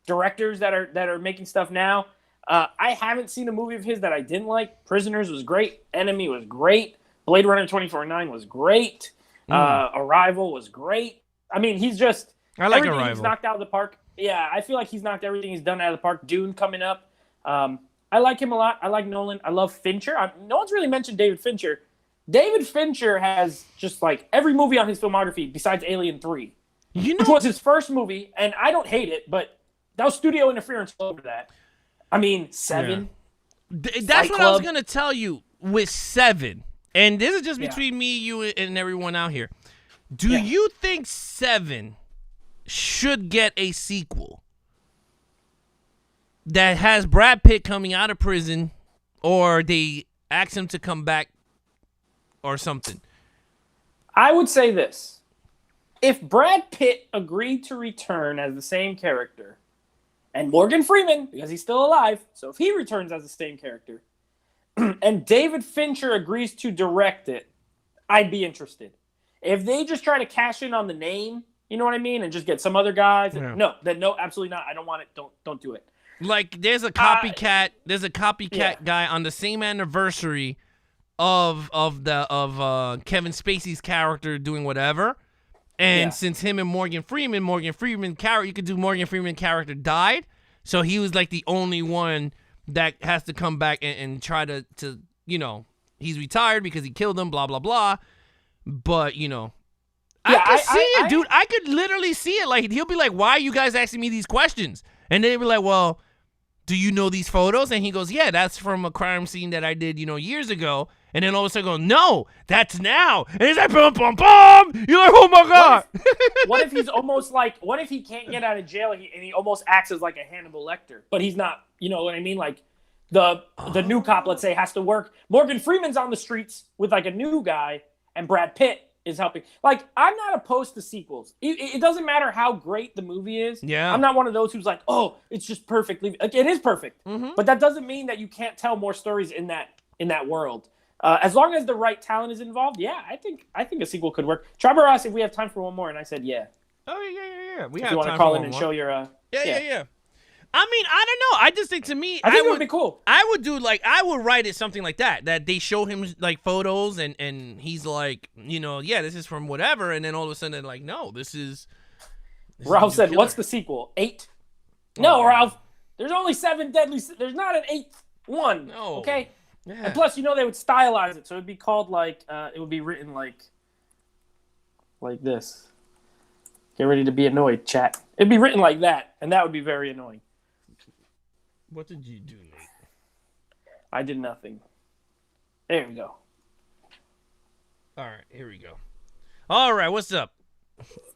directors that are making stuff now. I haven't seen a movie of his that I didn't like. Prisoners was great. Enemy was great. Blade Runner 2049 was great. Arrival was great. I mean, he's just I like everything Arrival. he's knocked out of the park. Yeah, I feel like he's knocked everything he's done out of the park. Dune coming up. I like him a lot. I like Nolan. I love Fincher. No one's really mentioned David Fincher. David Fincher has just like every movie on his filmography besides Alien 3, which was his first movie, and I don't hate it, but that was studio interference over that. I mean, Seven. Yeah. That's what I was going to tell you with Seven. And this is just between me, you, and everyone out here. Do you think Seven should get a sequel that has Brad Pitt coming out of prison, or they ask him to come back or something? I would say this. If Brad Pitt agreed to return as the same character, and Morgan Freeman, because he's still alive, so if he returns as the same character, and David Fincher agrees to direct it, I'd be interested. If they just try to cash in on the name, you know what I mean, and just get some other guys, no, absolutely not. I don't want it. Don't do it. Like there's a copycat. There's a copycat guy on the same anniversary of Kevin Spacey's character doing whatever, and since him and Morgan Freeman character, you could do Morgan Freeman character died, so he was like the only one that has to come back and try to he's retired because he killed him, blah blah blah. But I could see it, dude. I could literally see it. Like he'll be like, "Why are you guys asking me these questions?" And they'll be like, "Well, do you know these photos?" And he goes, "Yeah, that's from a crime scene that I did, years ago." And then all of a sudden, go, "No, that's now." And he's like, "Boom, boom, boom." You're like, "Oh my god." What if he's almost like? What if he can't get out of jail and he almost acts as like a Hannibal Lecter, but he's not? You know what I mean? Like the new cop, let's say, has to work. Morgan Freeman's on the streets with like a new guy, and Brad Pitt is helping. Like, I'm not opposed to sequels. It doesn't matter how great the movie is. Yeah. I'm not one of those who's like, oh, it's just perfect. Like, it is perfect. Mm-hmm. But that doesn't mean that you can't tell more stories in that world. As long as the right talent is involved, I think a sequel could work. Trevor asked if we have time for one more, and I said yeah. Oh, yeah. We if have you want to call in and show your... Yeah. I mean, I don't know. I just think to me, I think it would be cool. I would write it something like that they show him like photos and he's like, this is from whatever, and then all of a sudden they're like, no, this is Ralph said, killer. What's the sequel? 8? No, Ralph. There's only 7 deadly. There's not an 8th one. No. Okay. Yeah. And plus, they would stylize it, so it'd be called like it would be written like this. Get ready to be annoyed, chat. It'd be written like that, and that would be very annoying. What did you do, Nate? I did nothing. There we go. All right, here we go. All right, what's up?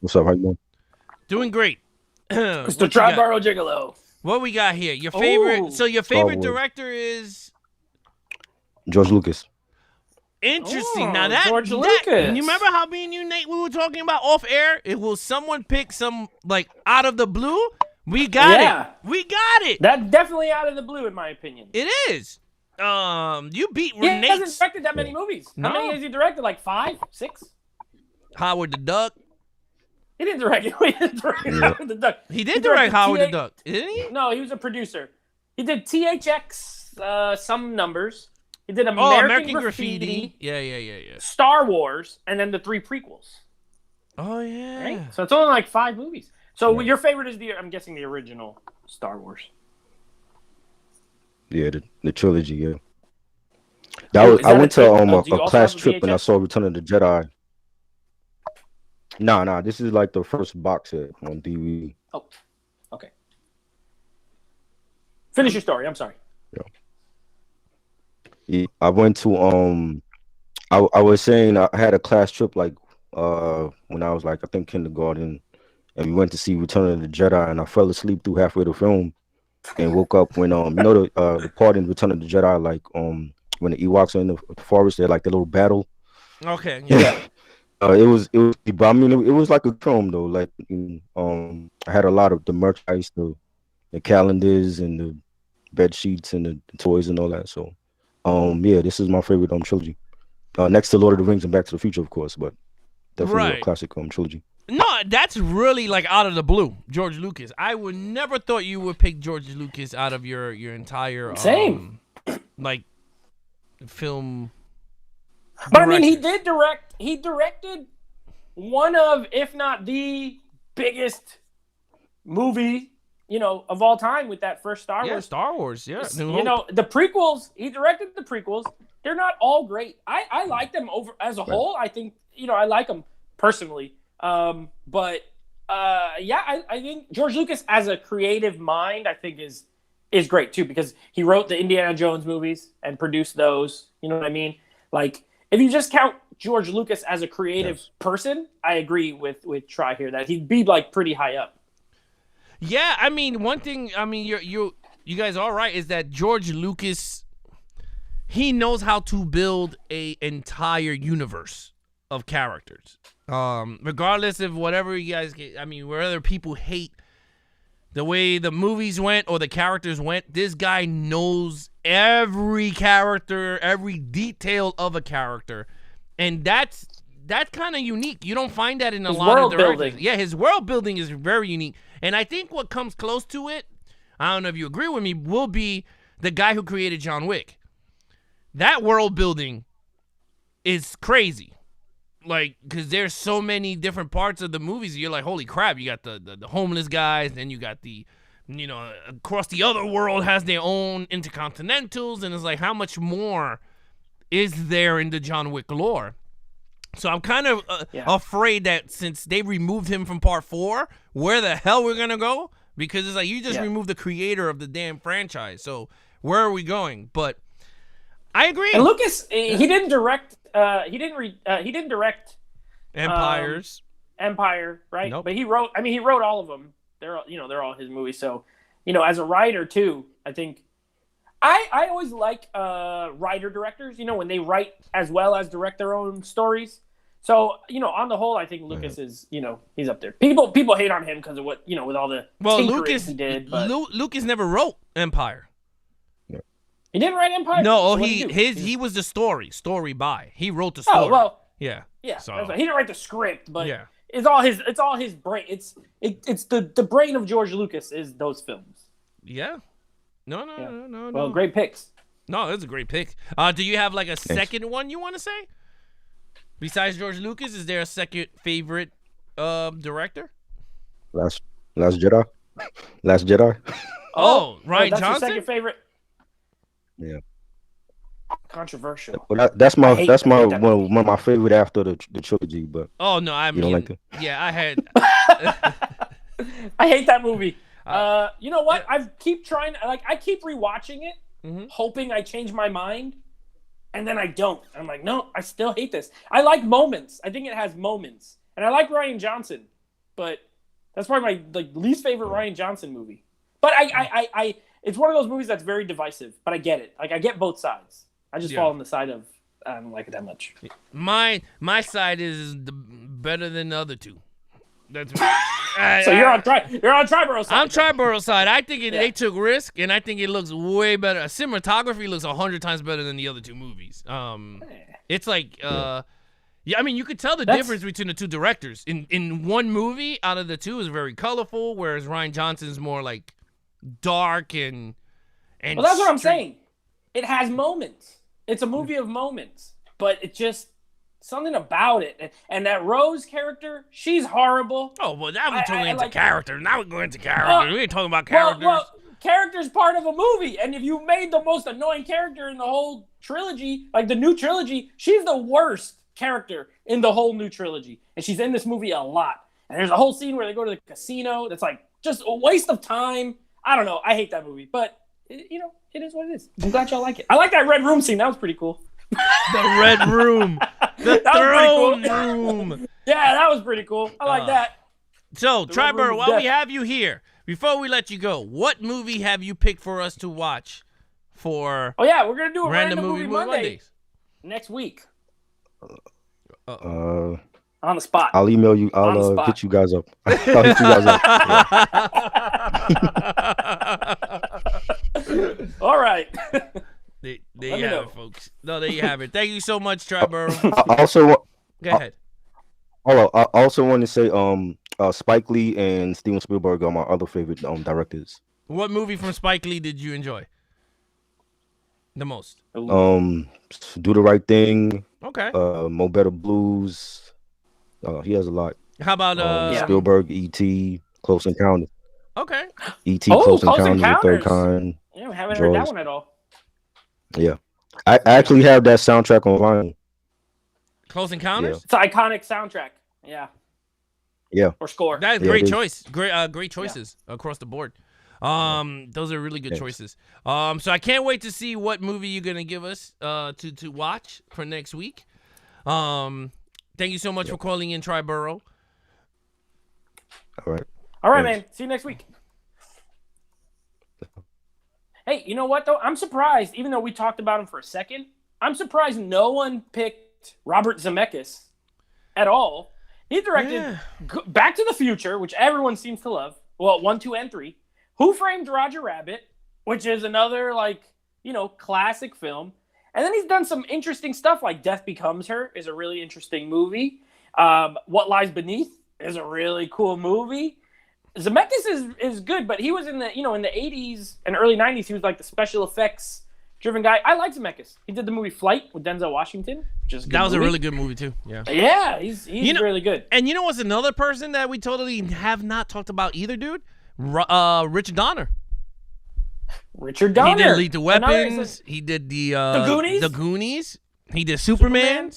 What's up? How you doing? Doing great. Mr. Tribaro Gigolo. What we got here? Your favorite? Ooh. So your favorite director is George Lucas. Interesting. Now George Lucas. You remember how me and you, Nate, we were talking about off air? It will someone pick some like out of the blue? We got it. We got it. That's definitely out of the blue, in my opinion. It is. You beat Nate. He hasn't directed that many movies. No. How many has he directed? Like 5, 6? Howard the Duck. He didn't direct it. He didn't direct Howard the Duck. He did direct Howard the Duck, didn't he? No, he was a producer. He did THX, some numbers. He did American Graffiti. Yeah. Star Wars, and then the 3 prequels. Oh, yeah. Right? So it's only like 5 movies. So your favorite is I'm guessing the original Star Wars. Yeah, the trilogy, yeah. I went to a class trip and I saw Return of the Jedi. Nah, this is like the first box set on DVD. Oh, okay. Finish your story, I'm sorry. Yeah, I went to I was saying I had a class trip like when I was like I think kindergarten, and we went to see Return of the Jedi, and I fell asleep through halfway the film, and woke up when the part in Return of the Jedi like when the Ewoks are in the forest, they're like the little battle. Okay. Yeah. It was, but I mean, it was like a film though. Like, I had a lot of the merchandise, the calendars, and the bed sheets, and the toys, and all that. So, this is my favorite trilogy, next to Lord of the Rings and Back to the Future, of course. But definitely a classic trilogy. No, that's really like out of the blue, George Lucas. I would never thought you would pick George Lucas out of your entire like film. But I mean, he did direct. He directed one of, if not the biggest movie, of all time with that first Star Wars. Yeah, Star Wars. Yeah, the prequels. He directed the prequels. They're not all great. I like them over as a whole. I think I like them personally. I think George Lucas as a creative mind, I think is great too, because he wrote the Indiana Jones movies and produced those. You know what I mean? Like, if you just count George Lucas as a creative person, I agree with Try here that he'd be like pretty high up. Yeah, I mean, one thing, you guys are right, is that George Lucas, he knows how to build a entire universe of characters. Regardless of whatever you guys get, whether people hate the way the movies went or the characters went, this guy knows every character, every detail of a character. And that's kind of unique. You don't find that in a lot of directors. Building. Yeah, his world building is very unique. And I think what comes close to it, I don't know if you agree with me, will be the guy who created John Wick. That world building is crazy. Like, because there's so many different parts of the movies. You're like, holy crap, you got the homeless guys, then you got the, across the other world has their own intercontinentals, and it's like, how much more is there in the John Wick lore? So I'm kind of afraid that since they removed him from part 4, where the hell we're going to go? Because it's like, you just removed the creator of the damn franchise. So where are we going? But I agree. And Lucas, he didn't direct. He didn't direct Empire, right? Nope. But he wrote. I mean, he wrote all of them. They're all his movies. So, as a writer too, I think I always like writer directors. When they write as well as direct their own stories. So, on the whole, I think Lucas is, he's up there. People hate on him because of what with all the Lucas he did. But Lucas never wrote Empire. He didn't write Empire. No, he was the story by. He wrote the story. Oh well, yeah. So he didn't write the script, but it's all his brain. It's the brain of George Lucas is those films. Yeah. No. Well, great picks. No, that's a great pick. Do you have like a second one you want to say? Besides George Lucas, is there a second favorite director? Last Jedi. Last Jedi. Oh, Rian that's Johnson. Your second favorite. Yeah. Controversial. Well, that's my one of my favorite after the trilogy. But oh no, I mean, you don't like it? Yeah, I had. I hate that movie. You know what? I keep trying. I keep rewatching it, hoping I change my mind, and then I don't. I'm like, no, I still hate this. I like moments. I think it has moments, and I like Rian Johnson, but that's probably my least favorite Rian Johnson movie. But I it's one of those movies that's very divisive. But I get it. Like, I get both sides. I just fall on the side of I don't like it that much. My side is better than the other two. That's so you're on Triborough's side. I'm Triborough's side. I think they took risk, and I think it looks way better. Cinematography looks 100 times better than the other two movies. It's like I mean, you could tell the difference between the two directors. In one movie, out of the two, is very colorful, whereas Rian Johnson's more like dark and. Well, that's what I'm saying. It has moments. It's a movie of moments, but it just. Something about it. And that Rose character, she's horrible. Oh, well, now we're totally into character. Now we're going into character. We ain't talking about characters. Well, character's part of a movie. And if you made the most annoying character in the whole trilogy, like the new trilogy, she's the worst character in the whole new trilogy. And she's in this movie a lot. And there's a whole scene where they go to the casino that's like just a waste of time. I don't know. I hate that movie. But, it is what it is. I'm glad y'all like it. I like that Red Room scene. That was pretty cool. The Red Room. The throne room. Yeah, that was pretty cool. I like that. So, Triber, while we have you here, before we let you go, what movie have you picked for us to watch for? Oh yeah, we're gonna do a random movie Mondays next week. On the spot. I'll email you. I'll hit you guys up. I'll hit you guys up. Yeah. All right. There you have it, folks. No, there you have it. Thank you so much, Trevor. Also, go ahead. Oh, I also want to say Spike Lee and Steven Spielberg are my other favorite directors. What movie from Spike Lee did you enjoy the most? Do the Right Thing. Okay. Mo Better Blues. He has a lot. How about Spielberg, E.T., Close Encounters. Okay. E.T., Close Encounters, The Third Kind. Yeah, I haven't heard that one at all. Yeah, I actually have that soundtrack on vinyl. Close Encounters. It's an iconic soundtrack. Yeah. Yeah. Or score. That is great choice. Great choices across the board. Those are really good choices. So I can't wait to see what movie you're gonna give us to watch for next week. Thank you so much for calling in, Triborough. All right, man. See you next week. Hey, you know what though? I'm surprised. Even though we talked about him for a second, I'm surprised no one picked Robert Zemeckis at all. He directed Back to the Future, which everyone seems to love. Well, 1, 2, and 3. Who Framed Roger Rabbit, which is another classic film. And then he's done some interesting stuff like Death Becomes Her is a really interesting movie. What Lies Beneath is a really cool movie. Zemeckis is good, but he was in the 80s and early 90s. He was like the special effects driven guy. I like Zemeckis. He did the movie Flight with Denzel Washington, which is a good That was movie. a really good movie too. Yeah. Yeah, he's really good. And you know what's another person that we totally have not talked about either, dude? Richard Donner. Richard Donner. He did Lethal Weapons. He did the Goonies. The Goonies. He did Superman.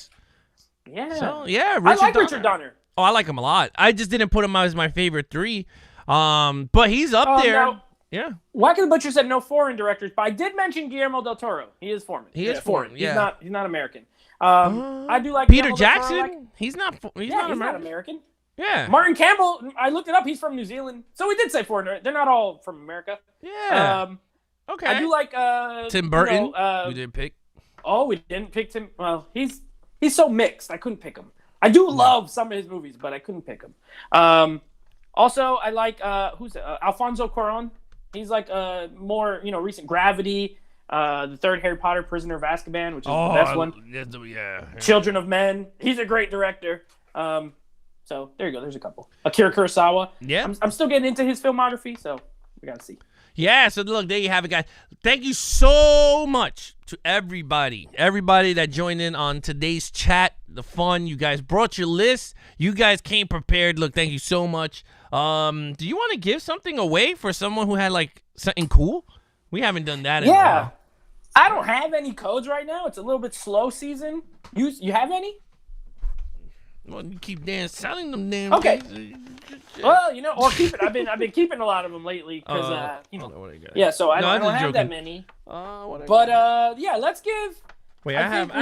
Yeah. So yeah, I like Richard Donner. Oh, I like him a lot. I just didn't put him as my favorite 3. But he's up there. Now, yeah. Wacky the Butcher said no foreign directors, but I did mention Guillermo del Toro. He is foreign. He is foreign. Yeah. He's not American. I do like Peter Guillermo del Jackson. Toro, He's not he's American. not American. Yeah. Martin Campbell. I looked it up. He's from New Zealand, so we did say foreign. They're not all from America. Yeah. Okay. I do like Tim Burton. We didn't pick. Oh, we didn't pick Tim. Well, he's so mixed. I couldn't pick him. I do love some of his movies, but I couldn't pick him. Also, I like Alfonso Cuarón. He's like more recent Gravity, the third Harry Potter, Prisoner of Azkaban, which is the best one. Yeah. Children of Men. He's a great director. So there you go. There's a couple. Akira Kurosawa. Yeah. I'm still getting into his filmography, so we gotta see. Yeah, so look, there you have it, guys. Thank you so much to everybody that joined in on today's chat. The fun. You guys brought your list. You guys came prepared. Look, thank you so much. Do you want to give something away for someone who had like something cool? We haven't done that in a while. I don't have any codes right now. It's a little bit slow season. You have any? Well, you keep selling them damn okay. things. Well, or keep it. I've been keeping a lot of them lately because yeah. So I don't have that many. Yeah, let's give. Wait, I think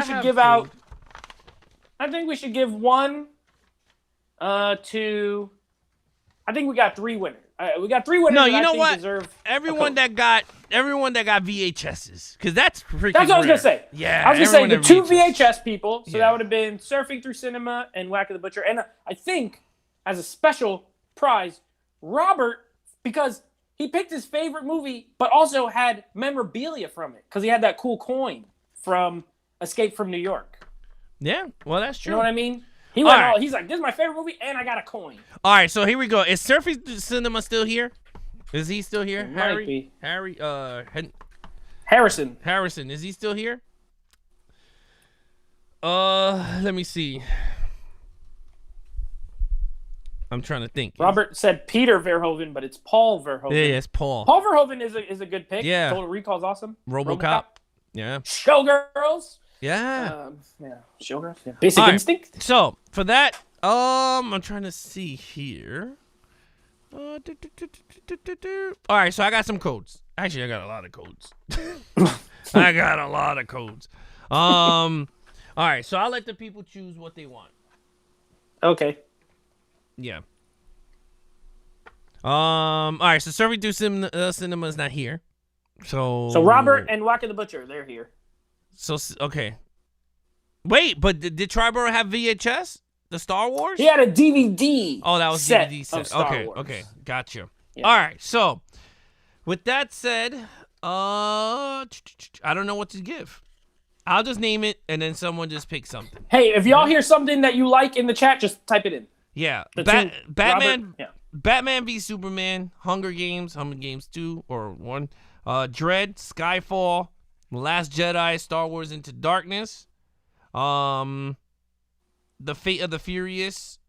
we should give one to. I think we got 3 winners. We got 3 winners. No, you know what? Everyone that got VHSs, because that's freaking. That's what I was gonna say. Yeah, I was gonna say the 2 VHS people. So that would have been Surfing Through Cinema and Wacky the Butcher. And I think as a special prize, Robert, because he picked his favorite movie, but also had memorabilia from it, because he had that cool coin from Escape from New York. Yeah, well, that's true. You know what I mean? He went all. He's like, "This is my favorite movie, and I got a coin." All right, so here we go. Is Surfing Through Cinema still here? Is he still here? Might be. Harrison. Is he still here? Let me see. I'm trying to think. Robert said Peter Verhoeven, but it's Paul Verhoeven. Yeah, it's Paul. Paul Verhoeven is a good pick. Yeah. Total Recall's awesome. RoboCop. Yeah. Showgirls. Yeah. Showgirls. Yeah. Basic Instinct. So for that, I'm trying to see here. All right, so I got some codes. Actually, I got a lot of codes. All right, so I'll let the people choose what they want. Okay. Yeah. All right, so Surfing Through Cinema is not here. So Robert and Wacky the Butcher, they're here. So okay. Wait, but did Triborough have VHS? The Star Wars? He had a DVD. Oh, that was set DVD set. Of Star Wars. Okay, gotcha. Yeah. All right, so with that said, I don't know what to give. I'll just name it, and then someone just pick something. Hey, if y'all hear something that you like in the chat, just type it in. Yeah. Batman. Yeah. Batman v Superman, Hunger Games 2 or 1, Dread, Skyfall, Last Jedi, Star Wars Into Darkness, The Fate of the Furious,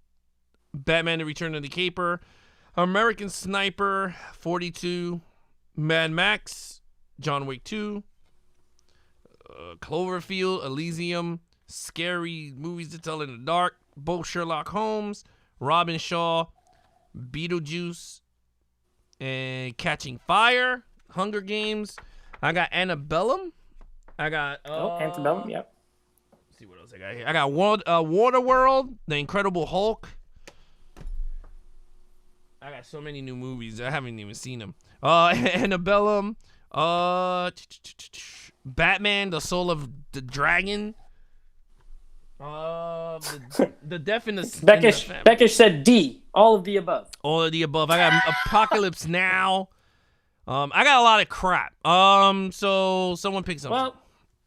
Batman: The Return of the Caper, American Sniper, 42, Mad Max, John Wick 2, Cloverfield, Elysium, Scary Movies to Tell in the Dark, both Sherlock Holmes, Robin Shaw, Beetlejuice, and Catching Fire, Hunger Games. I got Antebellum. I got Antebellum. Yep. Let's see what else I got here. I got Waterworld, The Incredible Hulk. I got so many new movies. I haven't even seen them. Antebellum. Batman: The Soul of the Dragon. The Death in the Beckish said D. All of the above. All of the above. I got Apocalypse Now. I got a lot of crap. So someone pick something. Well,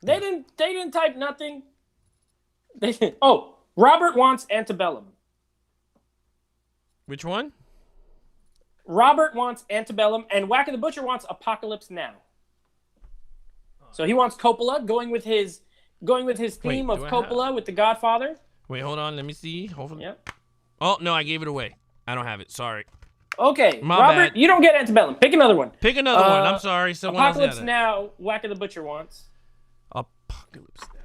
they didn't type nothing. Robert wants Antebellum. Which one? Robert wants Antebellum, and Whack of the Butcher wants Apocalypse Now. So he wants Coppola, going with his theme of Coppola with The Godfather. Wait, hold on. Let me see. Hopefully. Yep. Oh, no, I gave it away. I don't have it. Sorry. Okay, My Robert, bad. You don't get Antebellum. Pick another one. Pick another one. I'm sorry. Someone Apocalypse else got it. Now, Whack of the Butcher wants. Apocalypse Now.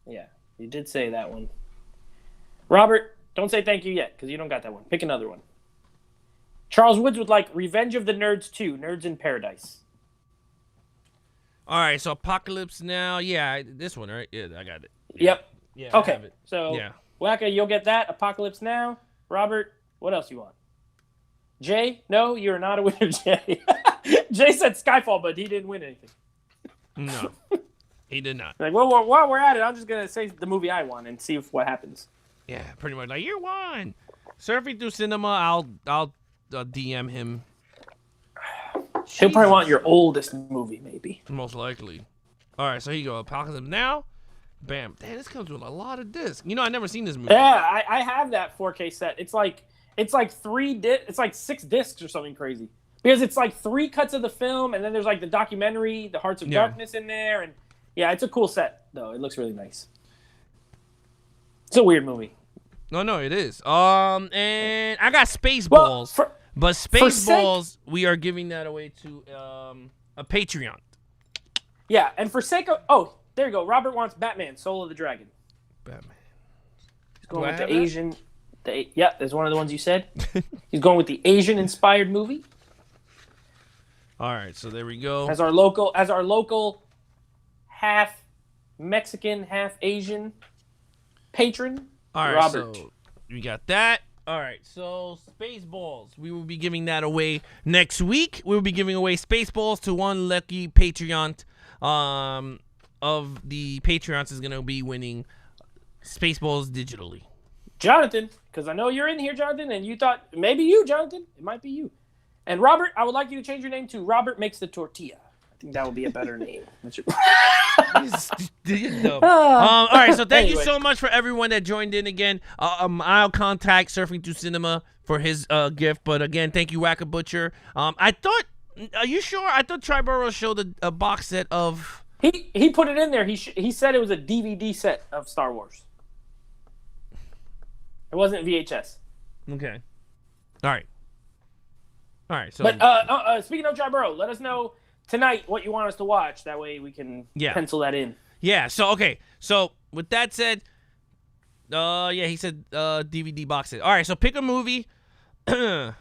Yeah, you did say that one. Robert, don't say thank you yet, because you don't got that one. Pick another one. Charles Woods would like Revenge of the Nerds 2, Nerds in Paradise. All right, so Apocalypse Now. Yeah, this one, right? Yeah, I got it. Yep. Yeah. I Okay, have it. so Yeah. Wacka, you'll get that. Apocalypse Now. Robert, what else you want? Jay, no, you're not a winner, Jay. Jay said Skyfall, but he didn't win anything. No, he did not. Like, well, while we're at it, I'm just gonna say the movie I want and see what happens. Yeah, pretty much. Like, you won. Surfing Through Cinema. I'll DM him. He'll probably want your oldest movie, maybe. Most likely. All right, so here you go. Apocalypse Now. Bam. Damn, this comes with a lot of discs. You know, I never seen this movie. Yeah, I have that 4K set. It's like 6 discs or something crazy. Because it's like 3 cuts of the film, and then there's like the documentary, The Hearts of Darkness in there, and yeah, it's a cool set though. It looks really nice. It's a weird movie. No, it is. And I got Spaceballs. But Spaceballs, we are giving that away to a Patreon. Yeah, and for sake of there you go. Robert wants Batman: Soul of the Dragon. Batman. He's going with the Asian. Yeah, there's one of the ones you said. He's going with the Asian-inspired movie. All right, so there we go. As our local half Mexican, half Asian patron. All right, Robert. so we got that. All right, so Spaceballs. We will be giving that away next week. We will be giving away Spaceballs to one lucky Patreon. Of the Patreons is going to be winning Spaceballs digitally. Jonathan, because I know you're in here, Jonathan, and you thought maybe you, Jonathan. It might be you. And Robert, I would like you to change your name to Robert Makes the Tortilla. I think that would be a better name. All right, so thank you so much for everyone that joined in again. I'll contact Surfing Through Cinema for his gift, but again, thank you, Wacka Butcher. I thought, are you sure? I thought Triborough showed a box set of. He put it in there. He said it was a DVD set of Star Wars. It wasn't VHS. Okay. All right. So. But speaking of Triborough, let us know tonight what you want us to watch. That way we can pencil that in. Yeah. So okay. So with that said, he said DVD box set. All right. So pick a movie, and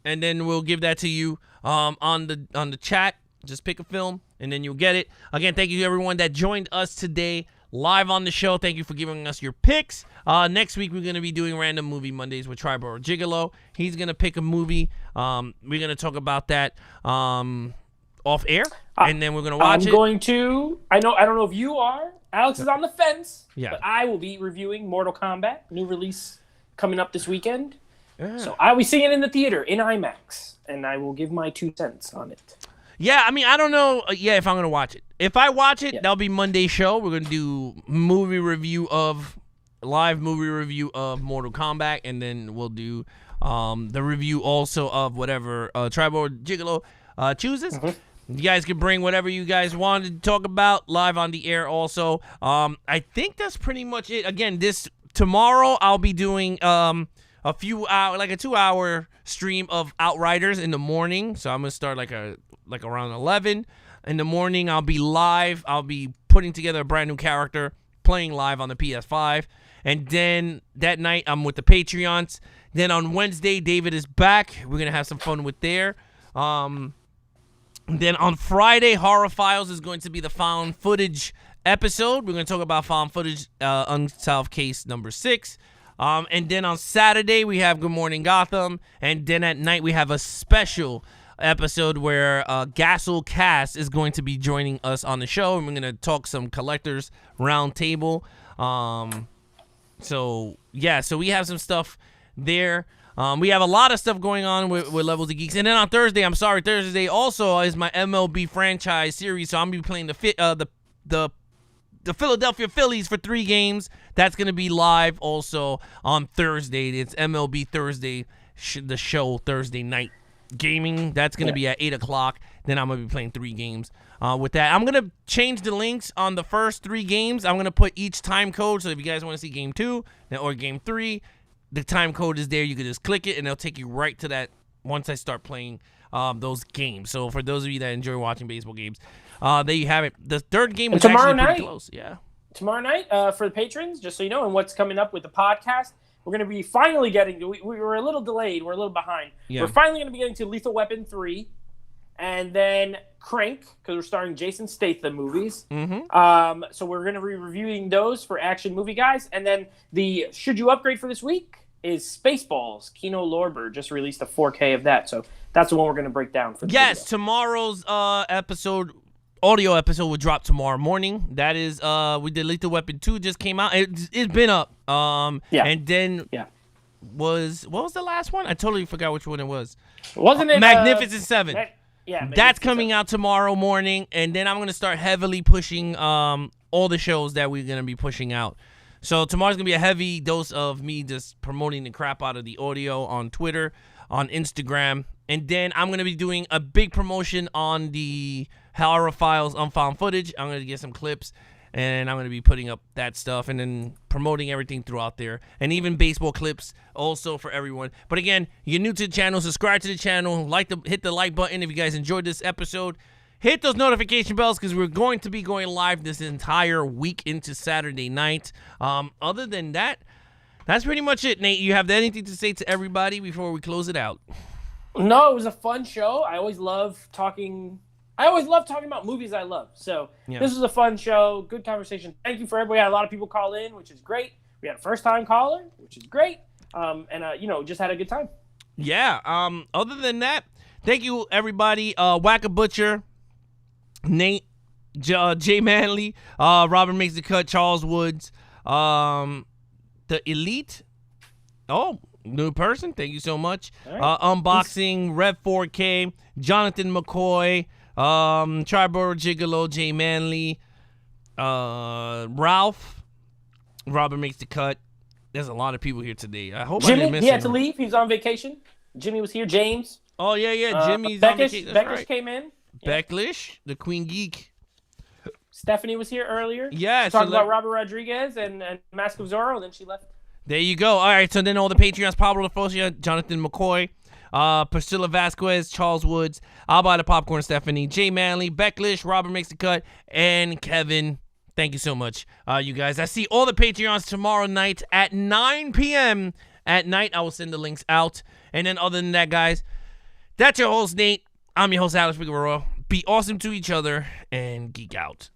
then we'll give that to you on the chat. Just pick a film, and then you'll get it. Again, thank you to everyone that joined us today live on the show. Thank you for giving us your picks. Next week, we're going to be doing Random Movie Mondays with Triborough Gigolo. He's going to pick a movie. We're going to talk about that off air, and then we're going to watch it. I don't know if you are. Alex is on the fence. Yeah. But I will be reviewing Mortal Kombat, new release coming up this weekend. Yeah. So I will be seeing it in the theater, in IMAX, and I will give my 2 cents on it. Yeah, I mean, I don't know. If I'm gonna watch it. If I watch it, that'll be Monday's show. We're gonna do live movie review of Mortal Kombat, and then we'll do the review also of whatever Tribal Gigolo chooses. You guys can bring whatever you guys want to talk about live on the air also. I think that's pretty much it. Again, tomorrow I'll be doing a 2-hour stream of Outriders in the morning. So I'm going to start like around 11 in the morning. I'll be live. I'll be putting together a brand new character, playing live on the PS5. And then that night I'm with the Patreons. Then on Wednesday, David is back. We're going to have some fun with there. Then on Friday, Horror Files is going to be the found footage episode. We're going to talk about found footage, unsolved case number 6. And then on Saturday, we have Good Morning Gotham. And then at night, we have a special episode where Gassel Cass is going to be joining us on the show. And we're going to talk some collectors round table. So we have some stuff there. We have a lot of stuff going on with Levels of Geeks. And then on Thursday also is my MLB franchise series. So I'm going to be playing the Philadelphia Phillies for 3 games. That's going to be live also on Thursday. It's MLB Thursday, the show Thursday night gaming. That's going to be at 8 o'clock. Then I'm going to be playing 3 games with that. I'm going to change the links on the first 3 games. I'm going to put each time code. So if you guys want to see game 2 or game 3, the time code is there. You can just click it, and it'll take you right to that once I start playing those games. So for those of you that enjoy watching baseball games, there you have it. The third game is actually pretty close. Yeah. Tomorrow night, for the patrons, just so you know, and what's coming up with the podcast, we're going to be finally getting – we were a little delayed. We're a little behind. Yeah. We're finally going to be getting to Lethal Weapon 3 and then Crank, because we're starting Jason Statham movies. Mm-hmm. So we're going to be reviewing those for Action Movie Guys. And then the Should You Upgrade for this week is Spaceballs. Kino Lorber just released a 4K of that. So that's the one we're going to break down for Yes, video. Tomorrow's audio episode will drop tomorrow morning. That is, we did Lethal Weapon 2 just came out. It's been up. And then what was the last one? I totally forgot which one it was. Wasn't it Magnificent Seven? That's coming 7. out tomorrow morning, and then I'm gonna start heavily pushing all the shows that we're gonna be pushing out. So tomorrow's gonna be a heavy dose of me just promoting the crap out of the audio on Twitter, on Instagram, and then I'm gonna be doing a big promotion on the Horror Files Unfound Footage. I'm gonna get some clips, and I'm gonna be putting up that stuff, and then promoting everything throughout there, and even baseball clips also for everyone. But again, you're new to the channel, subscribe to the channel, hit the like button if you guys enjoyed this episode. Hit those notification bells because we're going to be going live this entire week into Saturday night. Other than that, that's pretty much it. Nate, you have anything to say to everybody before we close it out? No, it was a fun show. I always love talking about movies I love. So This was a fun show, good conversation. Thank you for everybody. We had a lot of people call in, which is great. We had a first-time caller, which is great. Just had a good time. Yeah. Other than that, thank you, everybody. Whack a Butcher, Nate, Jay Manley, Robert Makes the Cut, Charles Woods, the Elite. Oh, new person. Thank you so much. Right. Unboxing, Rev 4K, Jonathan McCoy, Tribal Gigolo, Jay Manley, Ralph, Robert Makes the Cut. There's a lot of people here today. I hope I didn't miss Jimmy, he had to leave. He was on vacation. Jimmy was here. James. Oh, yeah. Jimmy's on vacation. Beckish came in. Becklish, the Queen Geek. Stephanie was here earlier. Yeah. Talking about Robert Rodriguez and Mask of Zorro, and then she left. There you go. All right, so then all the Patreons, Pablo LaFosia, Jonathan McCoy, Priscilla Vasquez, Charles Woods, I'll Buy the Popcorn, Stephanie, Jay Manley, Becklish, Robert Makes the Cut, and Kevin. Thank you so much, you guys. I see all the Patreons tomorrow night at 9 p.m. at night. I will send the links out. And then other than that, guys, that's your host, Nate. I'm your host, Alex Figueroa. Be awesome to each other and geek out.